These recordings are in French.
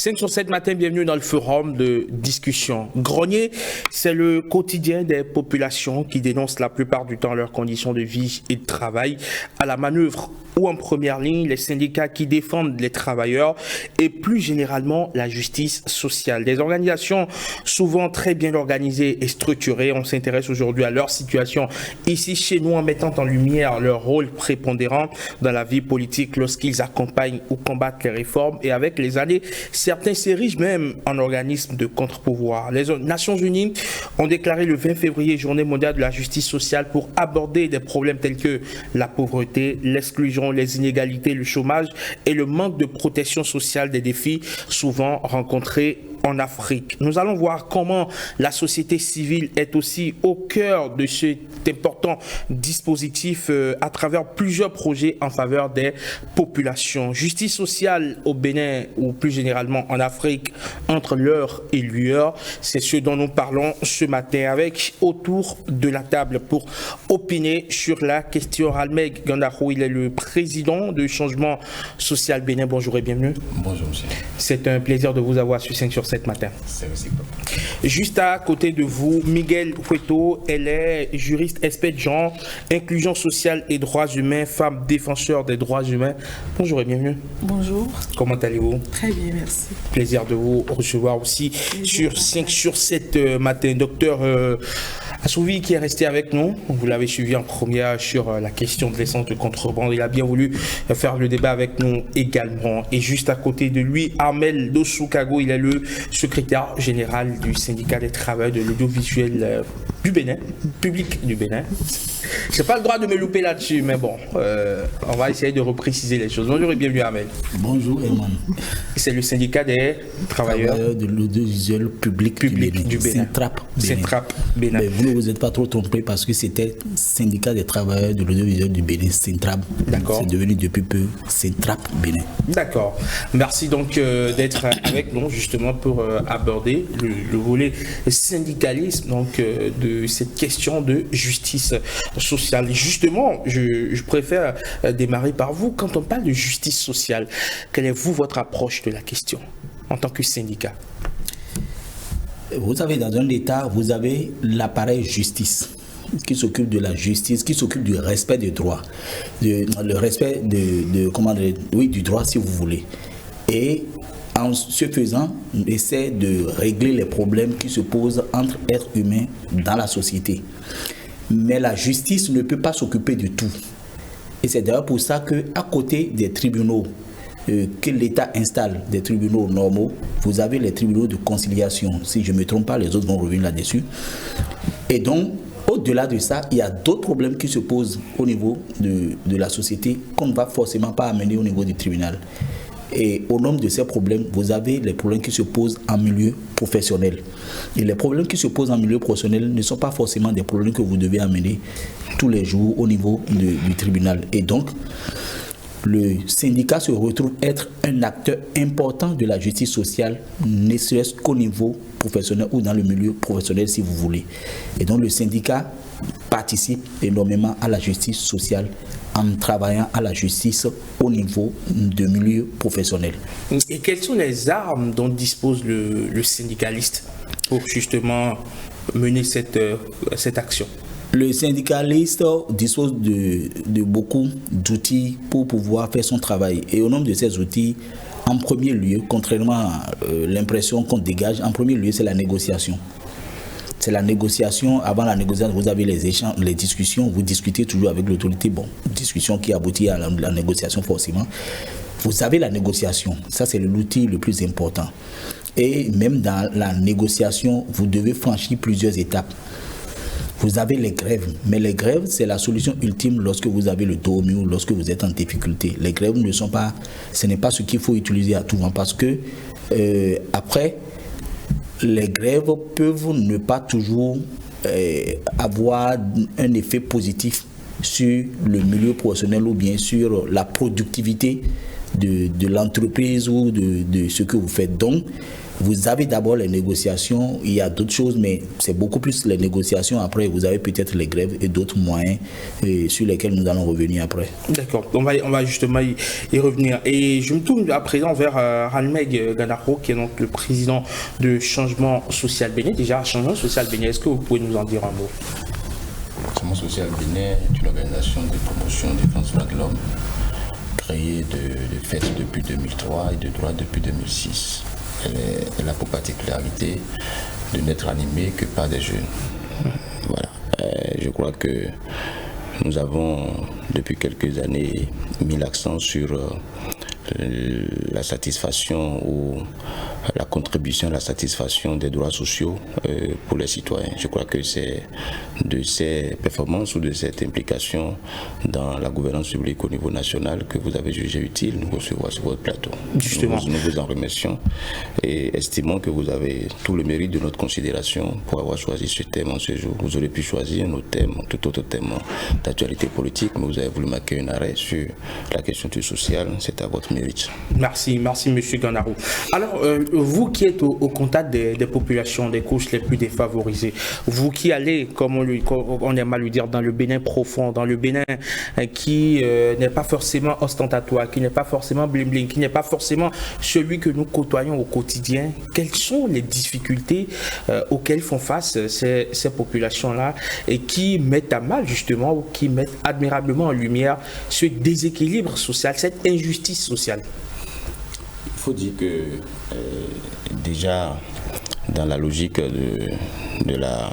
5 sur 7 matin, bienvenue dans le forum de discussion. Grenier, c'est le quotidien des populations qui dénoncent la plupart du temps leurs conditions de vie et de travail. À la manœuvre ou en première ligne, les syndicats qui défendent les travailleurs et plus généralement la justice sociale. Des organisations souvent très bien organisées et structurées. On s'intéresse aujourd'hui à leur situation ici chez nous en mettant en lumière leur rôle prépondérant dans la vie politique lorsqu'ils accompagnent ou combattent les réformes. Et avec les années, certains s'érigent même en organismes de contre-pouvoir. Les Nations Unies ont déclaré le 20 février Journée mondiale de la justice sociale pour aborder des problèmes tels que la pauvreté, l'exclusion, les inégalités, le chômage et le manque de protection sociale, des défis souvent rencontrés en Afrique. Nous allons voir comment la société civile est aussi au cœur de cet important dispositif à travers plusieurs projets en faveur des populations. Justice sociale au Bénin ou plus généralement en Afrique entre l'heure et l'heure, c'est ce dont nous parlons ce matin avec autour de la table pour opiner sur la question. Almeg Gandarou, il est le président de Changement Social Bénin. Bonjour et bienvenue. Bonjour monsieur. C'est un plaisir de vous avoir sur 5 sur 7 matin. C'est aussi. Juste à côté de vous, Miguel Hueto, elle est juriste expert de genre, inclusion sociale et droits humains, femme défenseur des droits humains. Bonjour et bienvenue. Bonjour. Comment allez-vous? Très bien, merci. Plaisir de vous recevoir aussi sur 5 sur 7 matin. Docteur Assouvi qui est resté avec nous, vous l'avez suivi en première sur la question de l'essence de contrebande. Il a bien voulu faire le débat avec nous également. Et juste à côté de lui, Armel Dossoukago, il est le secrétaire général du syndicat des travailleurs de l'audiovisuel du Bénin, public du Bénin. Je n'ai pas le droit de me louper là-dessus, mais bon, on va essayer de repréciser les choses. Bonjour et bienvenue Armel. Bonjour Eman. C'est le syndicat des travailleurs de l'audiovisuel public du Bénin. Syntrap Bénin. Mais vous ne vous êtes pas trop trompé parce que c'était syndicat des travailleurs de l'audiovisuel du Bénin, Syntrap. D'accord. C'est devenu depuis peu Syntrap Bénin. D'accord. Merci donc d'être avec nous justement pour aborder le volet syndicalisme donc de cette question de justice sociale. Justement, je préfère démarrer par vous. Quand on parle de justice sociale, quelle est votre approche de la question en tant que syndicat? Vous savez, dans un État, vous avez l'appareil justice qui s'occupe de la justice, qui s'occupe du respect des droits, le respect du droit si vous voulez. Et en ce faisant, on essaie de régler les problèmes qui se posent entre êtres humains dans la société. Mais la justice ne peut pas s'occuper de tout. Et c'est d'ailleurs pour ça qu'à côté des tribunaux que l'État installe, des tribunaux normaux, vous avez les tribunaux de conciliation. Si je ne me trompe pas, les autres vont revenir là-dessus. Et donc, au-delà de ça, il y a d'autres problèmes qui se posent au niveau de la société qu'on ne va forcément pas amener au niveau du tribunal. Et au nombre de ces problèmes, vous avez les problèmes qui se posent en milieu professionnel. Et les problèmes qui se posent en milieu professionnel ne sont pas forcément des problèmes que vous devez amener tous les jours au niveau du tribunal. Et donc, le syndicat se retrouve être un acteur important de la justice sociale, ne serait-ce qu'au niveau professionnel ou dans le milieu professionnel si vous voulez. Et donc le syndicat participe énormément à la justice sociale en travaillant à la justice au niveau de milieu professionnel. Et quelles sont les armes dont dispose le syndicaliste pour justement mener cette action? Le syndicaliste dispose de beaucoup d'outils pour pouvoir faire son travail. Et au nombre de ces outils, en premier lieu, contrairement à l'impression qu'on dégage, en premier lieu, c'est la négociation. C'est la négociation. Avant la négociation, vous avez les échanges, les discussions. Vous discutez toujours avec l'autorité. Bon, discussion qui aboutit à la négociation forcément. Vous avez la négociation. Ça, c'est l'outil le plus important. Et même dans la négociation, vous devez franchir plusieurs étapes. Vous avez les grèves, mais les grèves, c'est la solution ultime lorsque vous avez le dos au mur, lorsque vous êtes en difficulté. Les grèves ce n'est pas ce qu'il faut utiliser à tout moment parce que après, les grèves peuvent ne pas toujours avoir un effet positif sur le milieu professionnel ou bien sur la productivité de l'entreprise ou de ce que vous faites. Donc, Vous avez d'abord les négociations, il y a d'autres choses, mais c'est beaucoup plus les négociations. Après, vous avez peut-être les grèves et d'autres moyens sur lesquels nous allons revenir après. D'accord, on va justement y revenir. Et je me tourne à présent vers Ranmeg Ganaro, qui est donc le président de Changement Social Bénin. Déjà, Changement Social Bénin, est-ce que vous pouvez nous en dire un mot? Changement Social Bénin est une organisation de promotion des droits de l'homme, créée de fait depuis 2003 et de droit depuis 2006. Elle a pour particularité de n'être animée que par des jeunes. Voilà. Je crois que nous avons depuis quelques années mis l'accent sur la satisfaction ou la contribution à la satisfaction des droits sociaux pour les citoyens. Je crois que c'est de ces performances ou de cette implication dans la gouvernance publique au niveau national que vous avez jugé utile nous recevoir sur votre plateau. Justement. Nous vous en remercions et estimons que vous avez tout le mérite de notre considération pour avoir choisi ce thème en ce jour. Vous aurez pu choisir un autre thème, tout autre thème d'actualité politique, mais vous avez voulu marquer un arrêt sur la question du social. C'est à votre mérite. Merci M. Ganaro. Alors, vous qui êtes au contact des populations, des couches les plus défavorisées, vous qui allez, comme on aime à le dire, dans le Bénin profond, dans le Bénin qui n'est pas forcément ostentatoire, qui n'est pas forcément bling-bling, qui n'est pas forcément celui que nous côtoyons au quotidien, quelles sont les difficultés auxquelles font face ces populations-là et qui mettent à mal justement ou qui mettent admirablement en lumière ce déséquilibre social, cette injustice sociale? Il faut dire que déjà dans la logique de la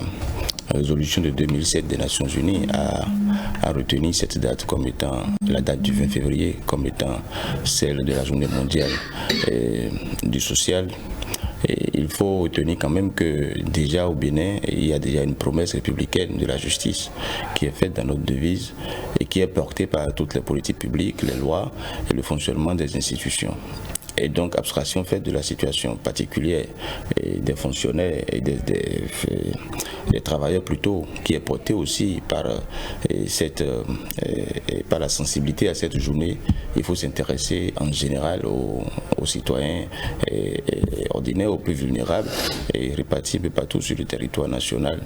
résolution de 2007 des Nations Unies a retenu cette date comme étant la date du 20 février, comme étant celle de la journée mondiale du social. Et il faut retenir quand même que déjà au Bénin, il y a déjà une promesse républicaine de la justice qui est faite dans notre devise et qui est portée par toutes les politiques publiques, les lois et le fonctionnement des institutions. Et donc, abstraction faite de la situation particulière des fonctionnaires et des travailleurs plutôt, qui est portée aussi par la sensibilité à cette journée. Il faut s'intéresser en général aux citoyens ordinaires, aux plus vulnérables et répartis un peu partout sur le territoire national.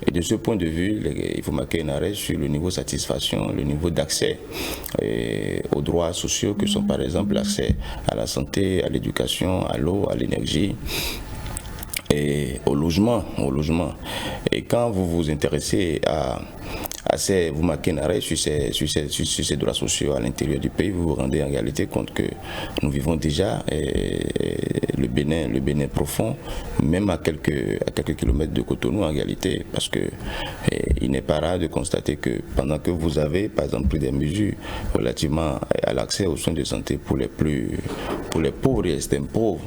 Et de ce point de vue, il faut marquer un arrêt sur le niveau de satisfaction, le niveau d'accès aux droits sociaux que sont par exemple l'accès à la santé, à l'éducation, à l'eau, à l'énergie et au logement. Et quand vous vous intéressez vous marquez un arrêt sur ces droits sociaux à l'intérieur du pays, vous vous rendez en réalité compte que nous vivons déjà le Bénin profond, même à quelques kilomètres de Cotonou en réalité, parce que il n'est pas rare de constater que pendant que vous avez par exemple pris des mesures relativement à l'accès aux soins de santé pour les pauvres et extrêmes pauvres,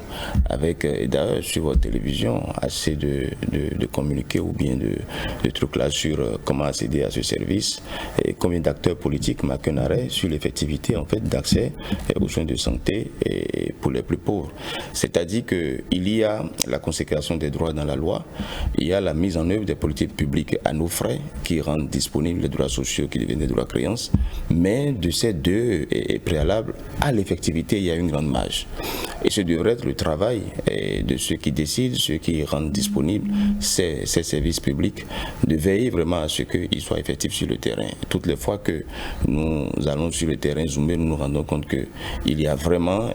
avec d'ailleurs sur votre télévision assez de communiquer ou bien de trucs là sur comment accéder à ce service, et combien d'acteurs politiques marquent un arrêt sur l'effectivité en fait d'accès aux soins de santé et pour les plus pauvres. C'est-à-dire qu'il y a la consécration des droits dans la loi, il y a la mise en œuvre des politiques publiques à nos frais qui rendent disponibles les droits sociaux qui deviennent des droits créances, mais de ces deux préalables à l'effectivité, il y a une grande marge. Et ce devrait être le travail de ceux qui décident, ceux qui rendent disponibles ces services publics, de veiller vraiment à ce qu'ils soient effectifs sur le terrain. Toutes les fois que nous allons sur le terrain zoomer, nous nous rendons compte qu'il y a vraiment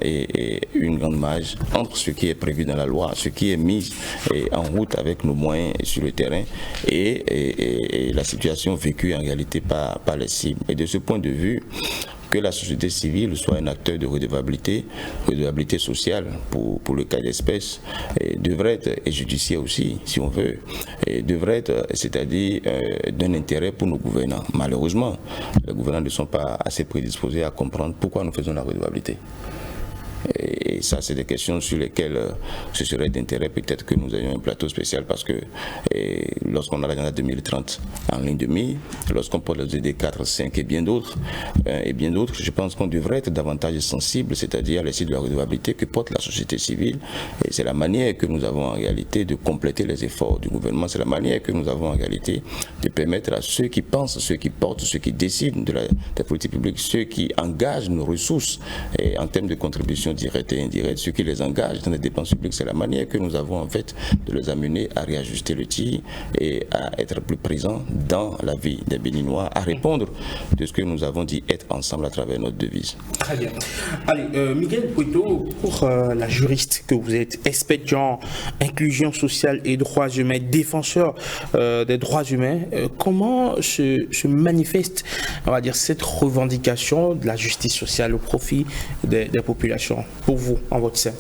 une grande marge entre ce qui est prévu dans la loi, ce qui est mis en route avec nos moyens sur le terrain et la situation vécue en réalité par les cibles. Et de ce point de vue, que la société civile soit un acteur de redevabilité sociale pour le cas d'espèce, devrait être, et judiciaire aussi, si on veut, devrait être, c'est-à-dire d'un intérêt pour nos gouvernants. Malheureusement, les gouvernants ne sont pas assez prédisposés à comprendre pourquoi nous faisons la redevabilité. Et ça, c'est des questions sur lesquelles ce serait d'intérêt peut-être que nous ayons un plateau spécial, parce que lorsqu'on a l'agenda 2030 en ligne de mire, lorsqu'on porte les ED 4, 5 et bien d'autres, je pense qu'on devrait être davantage sensible, c'est-à-dire à l'essai de la redevabilité que porte la société civile. Et c'est la manière que nous avons en réalité de compléter les efforts du gouvernement, c'est la manière que nous avons en réalité de permettre à ceux qui pensent, ceux qui portent, ceux qui décident des politiques publiques, ceux qui engagent nos ressources en termes de contribution cotisations directes et indirectes, ce qui les engage dans les dépenses publiques. C'est la manière que nous avons en fait de les amener à réajuster le tir et à être plus présents dans la vie des Béninois, à répondre de ce que nous avons dit être ensemble à travers notre devise. Très bien. Allez, Miguel Pueto, pour la juriste que vous êtes, expédient inclusion sociale et droits humains, défenseur des droits humains, comment se manifeste, on va dire, cette revendication de la justice sociale au profit des populations, pour vous, en votre sein?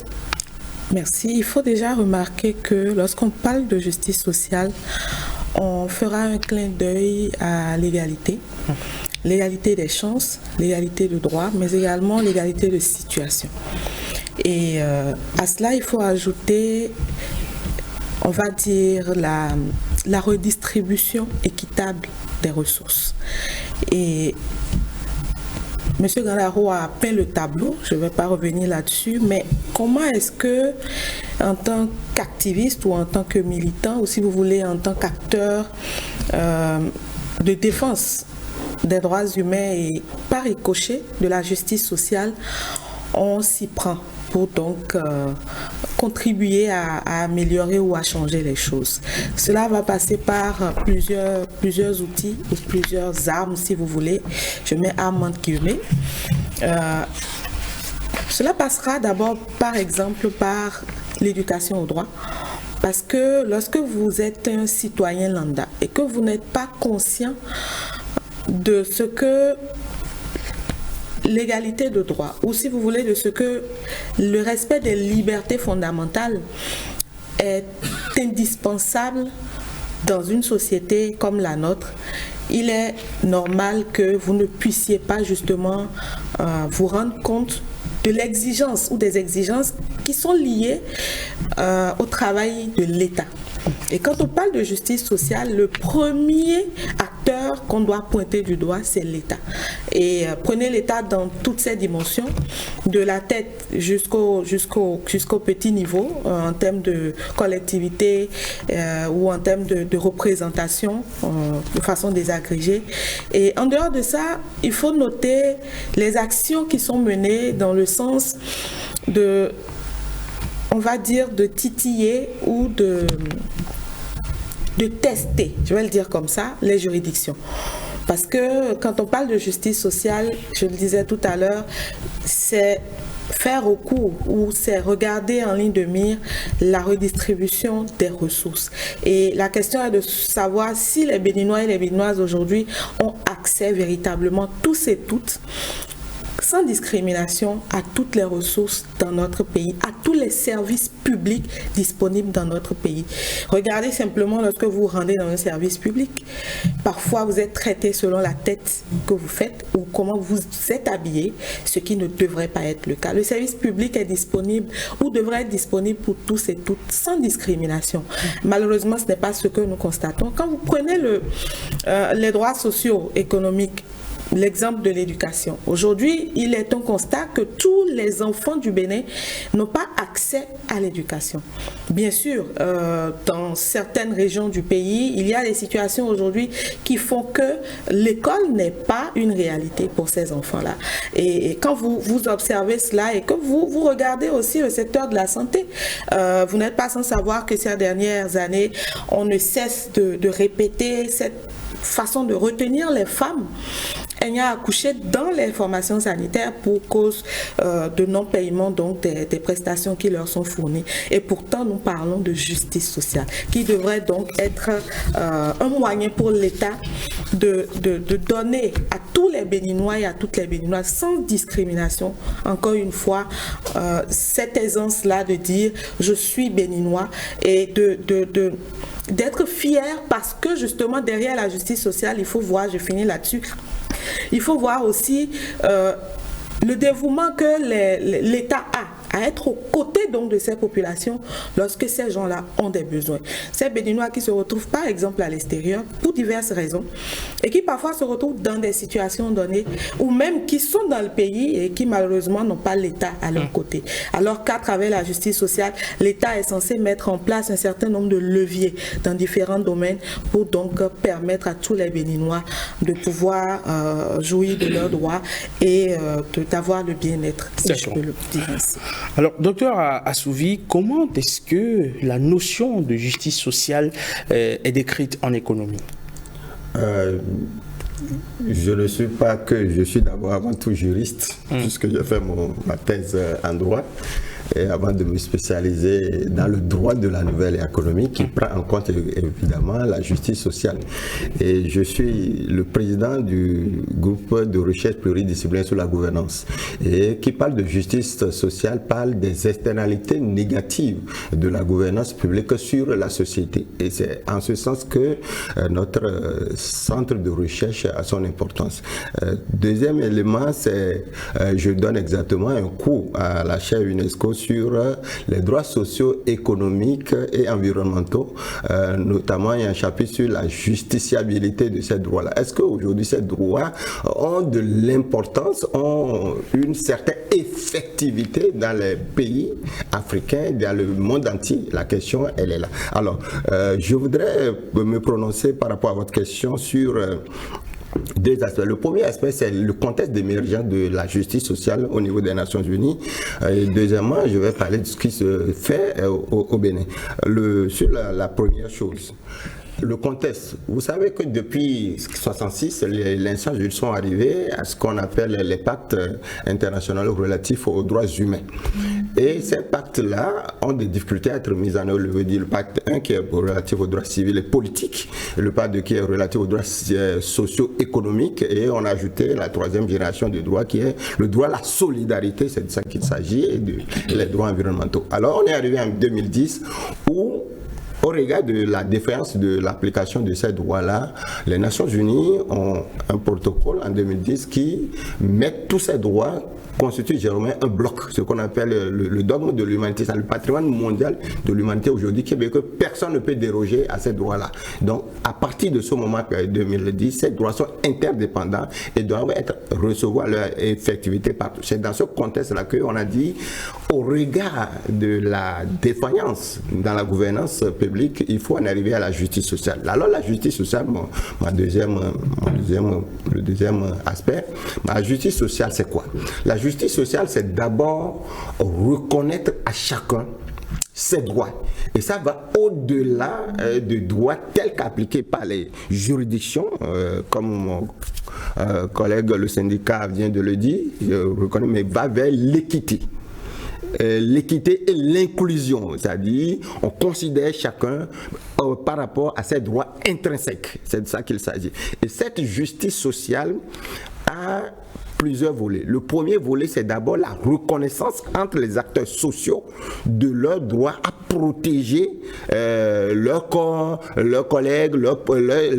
Merci. Il faut déjà remarquer que lorsqu'on parle de justice sociale, on fera un clin d'œil à l'égalité. L'égalité des chances, l'égalité de droit, mais également l'égalité de situation. Et à cela, il faut ajouter, on va dire, la redistribution équitable des ressources. Et M. Gandaro a peint le tableau, je ne vais pas revenir là-dessus, mais comment est-ce que, en tant qu'activiste ou en tant que militant, ou si vous voulez, en tant qu'acteur de défense des droits humains et par ricochet de la justice sociale, on s'y prend pour donc contribuer à améliorer ou à changer les choses. Cela va passer par plusieurs outils ou plusieurs armes, si vous voulez. Je mets armes entre guillemets. Cela passera d'abord, par exemple, par l'éducation au droit. Parce que lorsque vous êtes un citoyen lambda et que vous n'êtes pas conscient de ce que l'égalité de droit, ou si vous voulez, de ce que le respect des libertés fondamentales est indispensable dans une société comme la nôtre, il est normal que vous ne puissiez pas justement vous rendre compte de l'exigence ou des exigences qui sont liées au travail de l'État. Et quand on parle de justice sociale, le premier acteur qu'on doit pointer du doigt, c'est l'État. Et prenez l'État dans toutes ses dimensions, de la tête jusqu'au petit niveau, en termes de collectivité ou en termes de représentation, de façon désagrégée. Et en dehors de ça, il faut noter les actions qui sont menées dans le sens de, on va dire, de titiller ou de tester, je vais le dire comme ça, les juridictions. Parce que quand on parle de justice sociale, je le disais tout à l'heure, c'est faire recours ou c'est regarder en ligne de mire la redistribution des ressources. Et la question est de savoir si les Béninois et les Béninoises aujourd'hui ont accès véritablement, tous et toutes, sans discrimination, à toutes les ressources dans notre pays, à tous les services publics disponibles dans notre pays. Regardez simplement lorsque vous rendez dans un service public. Parfois, vous êtes traité selon la tête que vous faites ou comment vous êtes habillé, ce qui ne devrait pas être le cas. Le service public est disponible ou devrait être disponible pour tous et toutes, sans discrimination. Malheureusement, ce n'est pas ce que nous constatons. Quand vous prenez les droits sociaux, économiques, l'exemple de l'éducation. Aujourd'hui, il est un constat que tous les enfants du Bénin n'ont pas accès à l'éducation. Bien sûr, dans certaines régions du pays, il y a des situations aujourd'hui qui font que l'école n'est pas une réalité pour ces enfants-là. Et quand vous observez cela et que vous regardez aussi le secteur de la santé, vous n'êtes pas sans savoir que ces dernières années, on ne cesse de répéter cette façon de retenir les femmes ayant accouché dans les formations sanitaires pour cause de non-paiement donc des prestations qui leur sont fournies. Et pourtant, nous parlons de justice sociale, qui devrait donc être un moyen pour l'État de donner à tous les Béninois et à toutes les Béninoises, sans discrimination, encore une fois, cette aisance-là de dire « je suis Béninois » et d'être fier parce que justement derrière la justice sociale, il faut voir, je finis là-dessus, il faut voir aussi le dévouement que l'État a à être aux côtés donc de ces populations lorsque ces gens-là ont des besoins. Ces Béninois qui se retrouvent par exemple à l'extérieur, pour pour diverses raisons et qui parfois se retrouvent dans des situations données ou même qui sont dans le pays et qui malheureusement n'ont pas l'État à leur côté. Alors qu'à travers la justice sociale, l'État est censé mettre en place un certain nombre de leviers dans différents domaines pour donc permettre à tous les Béninois de pouvoir jouir de leurs droits et d'avoir le bien-être, si je peux le dire ainsi. Alors, docteur Assouvi, comment est-ce que la notion de justice sociale est décrite en économie? Je ne suis pas que, je suis d'abord avant tout juriste, puisque j'ai fait ma thèse en droit. Et avant de me spécialiser dans le droit de la nouvelle économie qui prend en compte évidemment la justice sociale. Et je suis le président du groupe de recherche pluridisciplinaire sur la gouvernance et qui parle de justice sociale, parle des externalités négatives de la gouvernance publique sur la société. Et c'est en ce sens que notre centre de recherche a son importance. Deuxième élément, c'est je donne exactement un cours à la chaire UNESCO sur les droits sociaux, économiques et environnementaux. Notamment, il y a un chapitre sur la justiciabilité de ces droits-là. Est-ce qu'aujourd'hui, ces droits ont de l'importance, ont une certaine effectivité dans les pays africains, dans le monde entier? La question, elle est là. Alors, je voudrais me prononcer par rapport à votre question sur deux aspects. Le premier aspect, c'est le contexte d'émergence de la justice sociale au niveau des Nations Unies. Et deuxièmement, je vais parler de ce qui se fait au Bénin. Sur la première chose, le contexte. Vous savez que depuis 1966, les instances justice sont arrivées à ce qu'on appelle les pactes internationaux relatifs aux droits humains. Et ces pactes-là ont des difficultés à être mis en œuvre. Je veux dire, le pacte 1 qui est relatif aux droits civils et politiques, le pacte 2 qui est relatif aux droits socio-économiques, et on a ajouté la troisième génération de droits qui est le droit à la solidarité, c'est de ça qu'il s'agit, et les droits environnementaux. Alors on est arrivé en 2010 où, au regard de la défaillance de l'application de ces droits-là, les Nations Unies ont un protocole en 2010 qui met tous ces droits constitue généralement un bloc, ce qu'on appelle le dogme de l'humanité, c'est le patrimoine mondial de l'humanité aujourd'hui qui veut que personne ne peut déroger à ces droits-là. Donc, à partir de ce moment, 2010, ces droits sont interdépendants et doivent recevoir leur effectivité partout. C'est dans ce contexte-là qu'on a dit, au regard de la défaillance dans la gouvernance publique, il faut en arriver à la justice sociale. Alors, la justice sociale, le deuxième aspect, la justice sociale, c'est quoi? La justice sociale, c'est d'abord reconnaître à chacun ses droits. Et ça va au-delà des droits tels qu'appliqués par les juridictions, comme mon collègue le syndicat vient de le dire, je reconnais, mais va vers l'équité. L'équité et l'inclusion, c'est-à-dire on considère chacun par rapport à ses droits intrinsèques. C'est de ça qu'il s'agit. Et cette justice sociale a plusieurs volets. Le premier volet, c'est d'abord la reconnaissance entre les acteurs sociaux de leur droit à protéger leur corps, leurs collègues, leur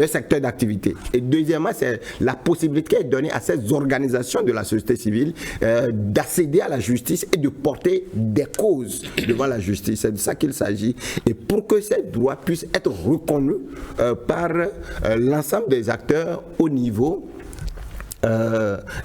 secteur d'activité. Et deuxièmement, c'est la possibilité donnée à ces organisations de la société civile d'accéder à la justice et de porter des causes devant la justice. C'est de ça qu'il s'agit. Et pour que ces droits puissent être reconnus par l'ensemble des acteurs au niveau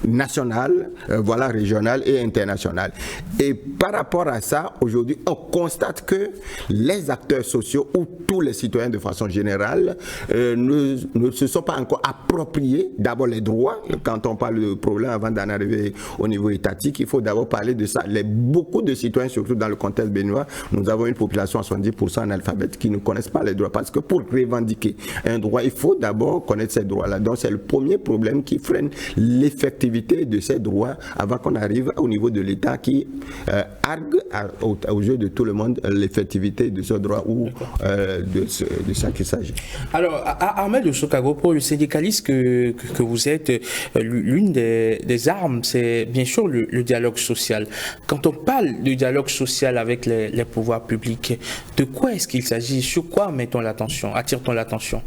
national, voilà, régional et international. Et par rapport à ça, aujourd'hui, on constate que les acteurs sociaux ou tous les citoyens de façon générale ne se sont pas encore appropriés d'abord les droits. Quand on parle de problème avant d'en arriver au niveau étatique, il faut d'abord parler de ça. Beaucoup de citoyens, surtout dans le contexte béninois, nous avons une population à 70% analphabète qui ne connaissent pas les droits, parce que pour revendiquer un droit, il faut d'abord connaître ces droits-là. Donc c'est le premier problème qui freine l'effectivité de ces droits avant qu'on arrive au niveau de l'État qui argue au jeu de tout le monde l'effectivité de ce droit ou de ça qu'il s'agit. Alors, Ahmed Sokago, pour le syndicaliste que vous êtes, l'une des armes, c'est bien sûr le dialogue social. Quand on parle de dialogue social avec les pouvoirs publics, de quoi est-ce qu'il s'agit? Sur quoi mettons l'attention, attire-t-on l'attention?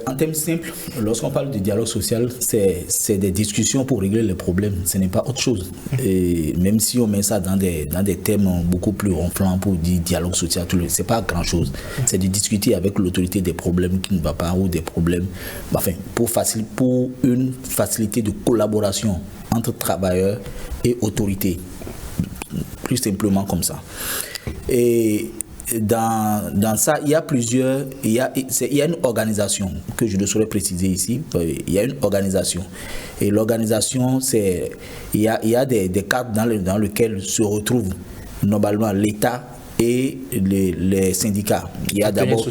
En termes simples, lorsqu'on parle de dialogue social, c'est des discussions pour régler les problèmes, ce n'est pas autre chose. Et même si on met ça dans des termes beaucoup plus ronflants pour dire dialogue social, ce n'est pas grand chose. C'est de discuter avec l'autorité des problèmes qui ne va pas ou des problèmes, enfin, pour une facilité de collaboration entre travailleurs et autorités, plus simplement comme ça. Et dans ça, il y a une organisation que je ne saurais préciser ici. Il y a une organisation. Et l'organisation, il y a des cadres dans lesquels se retrouvent normalement l'État et les syndicats. Il y a d'abord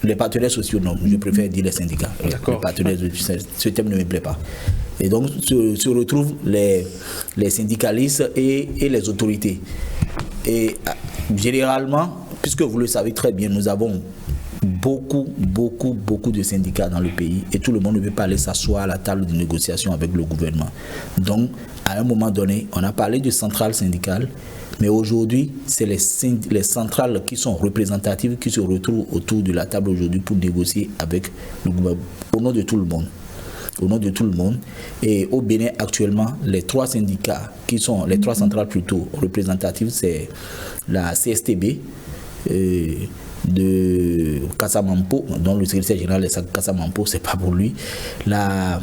les partenaires sociaux, non, je préfère dire les syndicats. Les partenaires, ce terme ne me plaît pas. Et donc se retrouvent les syndicalistes et les autorités. Et généralement, puisque vous le savez très bien, nous avons beaucoup de syndicats dans le pays et tout le monde ne veut pas aller s'asseoir à la table de négociation avec le gouvernement. Donc, à un moment donné, on a parlé de centrales syndicales, mais aujourd'hui, c'est les centrales qui sont représentatives qui se retrouvent autour de la table aujourd'hui pour négocier avec le gouvernement au nom de tout le monde. Au nom de tout le monde. Et au Bénin, actuellement, les trois syndicats qui sont, les trois centrales plutôt représentatives, c'est la CSTB de Kassamampo, dont le secrétaire général est Kassamampo, c'est pas pour lui. La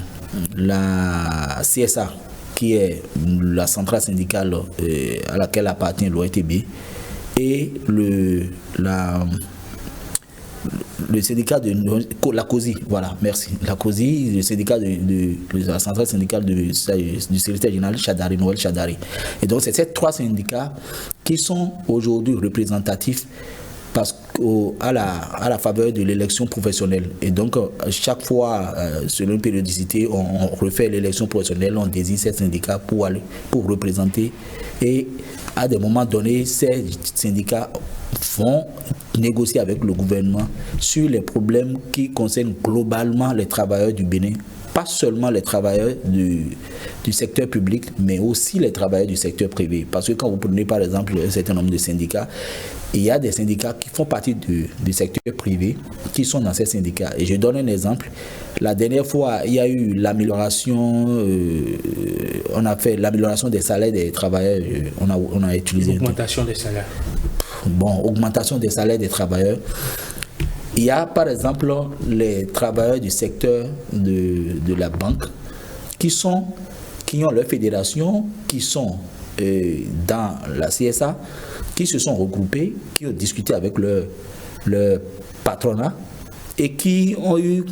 CSA, qui est la centrale syndicale à laquelle appartient l'OITB, et le syndicat de la COSI, voilà, merci. La COSI, le syndicat de la centrale syndicale du secrétaire général Chadari, Noël Chadari. Et donc, c'est ces trois syndicats qui sont aujourd'hui représentatifs à la faveur de l'élection professionnelle. Et donc, chaque fois, selon une périodicité, on refait l'élection professionnelle, on désigne ces syndicats pour représenter. Et à des moments donnés, ces syndicats vont négocier avec le gouvernement sur les problèmes qui concernent globalement les travailleurs du Bénin, pas seulement les travailleurs du secteur public, mais aussi les travailleurs du secteur privé. Parce que quand vous prenez par exemple un certain nombre de syndicats, il y a des syndicats qui font partie du secteur privé, qui sont dans ces syndicats. Et je donne un exemple. La dernière fois, il y a eu l'amélioration, on a fait l'amélioration des salaires des travailleurs, on a utilisé... L'augmentation des salaires. Bon, augmentation des salaires des travailleurs. Il y a par exemple les travailleurs du secteur de la banque qui ont leur fédération, qui sont dans la CSA, qui se sont regroupés, qui ont discuté avec leur patronat et qui ont eu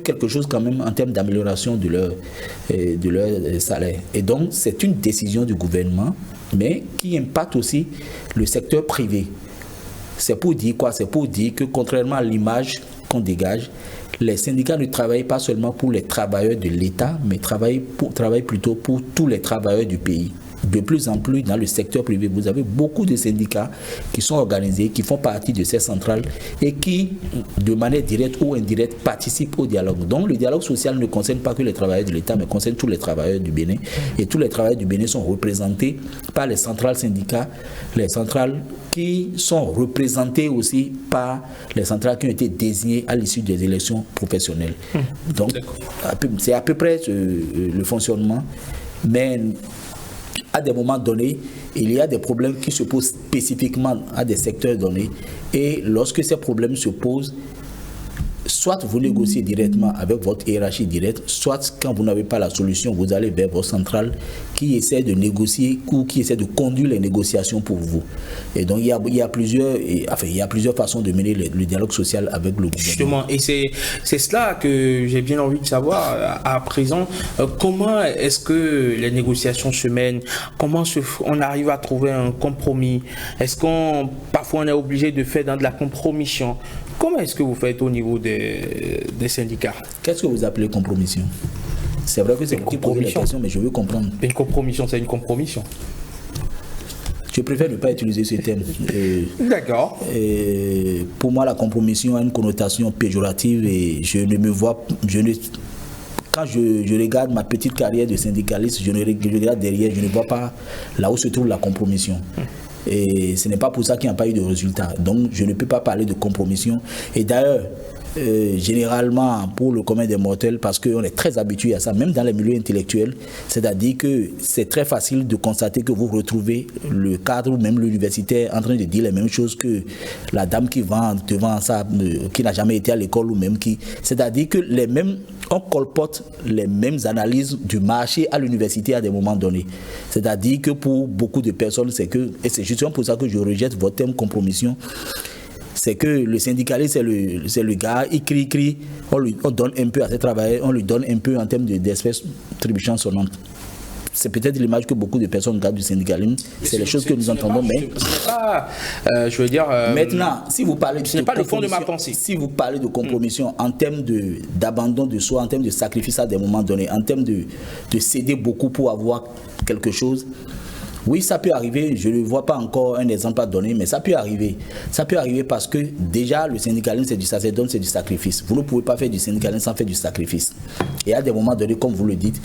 quelque chose quand même en termes d'amélioration de leur salaire. Et donc c'est une décision du gouvernement, mais qui impacte aussi le secteur privé. C'est pour dire quoi? C'est pour dire que contrairement à l'image qu'on dégage, les syndicats ne travaillent pas seulement pour les travailleurs de l'État, mais travaillent plutôt pour tous les travailleurs du pays. De plus en plus, dans le secteur privé, vous avez beaucoup de syndicats qui sont organisés, qui font partie de ces centrales et qui, de manière directe ou indirecte, participent au dialogue. Donc, le dialogue social ne concerne pas que les travailleurs de l'État, mais concerne tous les travailleurs du Bénin. Et tous les travailleurs du Bénin sont représentés par les centrales syndicats, les centrales qui sont représentées aussi par les centrales qui ont été désignées à l'issue des élections professionnelles. Donc, c'est à peu près le fonctionnement. Mais à des moments donnés, il y a des problèmes qui se posent spécifiquement à des secteurs donnés. Et lorsque ces problèmes se posent, soit vous négociez directement avec votre hiérarchie directe, soit quand vous n'avez pas la solution, vous allez vers votre centrale qui essaie de négocier ou qui essaie de conduire les négociations pour vous. Et donc il y a plusieurs façons de mener le dialogue social avec le gouvernement. Justement, et c'est cela que j'ai bien envie de savoir à présent. Comment est-ce que les négociations se mènent? Comment on arrive à trouver un compromis? Est-ce parfois on est obligé de faire dans de la compromission? Comment est-ce que vous faites au niveau des syndicats? Qu'est-ce que vous appelez compromission? C'est vrai que c'est vous qui posez la question, mais je veux comprendre. Une compromission, c'est une compromission. Je préfère ne pas utiliser ce terme. D'accord. Pour moi, la compromission a une connotation péjorative et je ne me vois... Quand je regarde ma petite carrière de syndicaliste, je regarde derrière, je ne vois pas là où se trouve la compromission. Et ce n'est pas pour ça qu'il n'y a pas eu de résultat. Donc, je ne peux pas parler de compromission. Et d'ailleurs, généralement pour le commun des mortels, parce qu'on est très habitué à ça, même dans les milieux intellectuels, c'est-à-dire que c'est très facile de constater que vous retrouvez le cadre ou même l'universitaire en train de dire les mêmes choses que la dame qui vend devant ça, qui n'a jamais été à l'école ou même qui... C'est-à-dire que on colporte les mêmes analyses du marché à l'université à des moments donnés. C'est-à-dire que pour beaucoup de personnes, et c'est justement pour ça que je rejette votre terme compromission, c'est que le syndicaliste, c'est le gars, il crie, on donne un peu à ses travailleurs, on lui donne un peu en termes d'espèces trébuchant sonnantes. C'est peut-être l'image que beaucoup de personnes gardent du syndicalisme. C'est les choses que nous entendons, mais... Ce n'est pas, je veux dire... Maintenant, si vous parlez ce n'est pas le fond de ma pensée. Si vous parlez de compromission en termes d'abandon de soi, en termes de sacrifice à des moments donnés, en termes de céder beaucoup pour avoir quelque chose... Oui, ça peut arriver, je ne vois pas encore un exemple à donner, mais ça peut arriver. Ça peut arriver parce que déjà, le syndicalisme, c'est du sacerdoce, c'est du sacrifice. Vous ne pouvez pas faire du syndicalisme sans faire du sacrifice. Et à des moments donnés, comme vous le dites,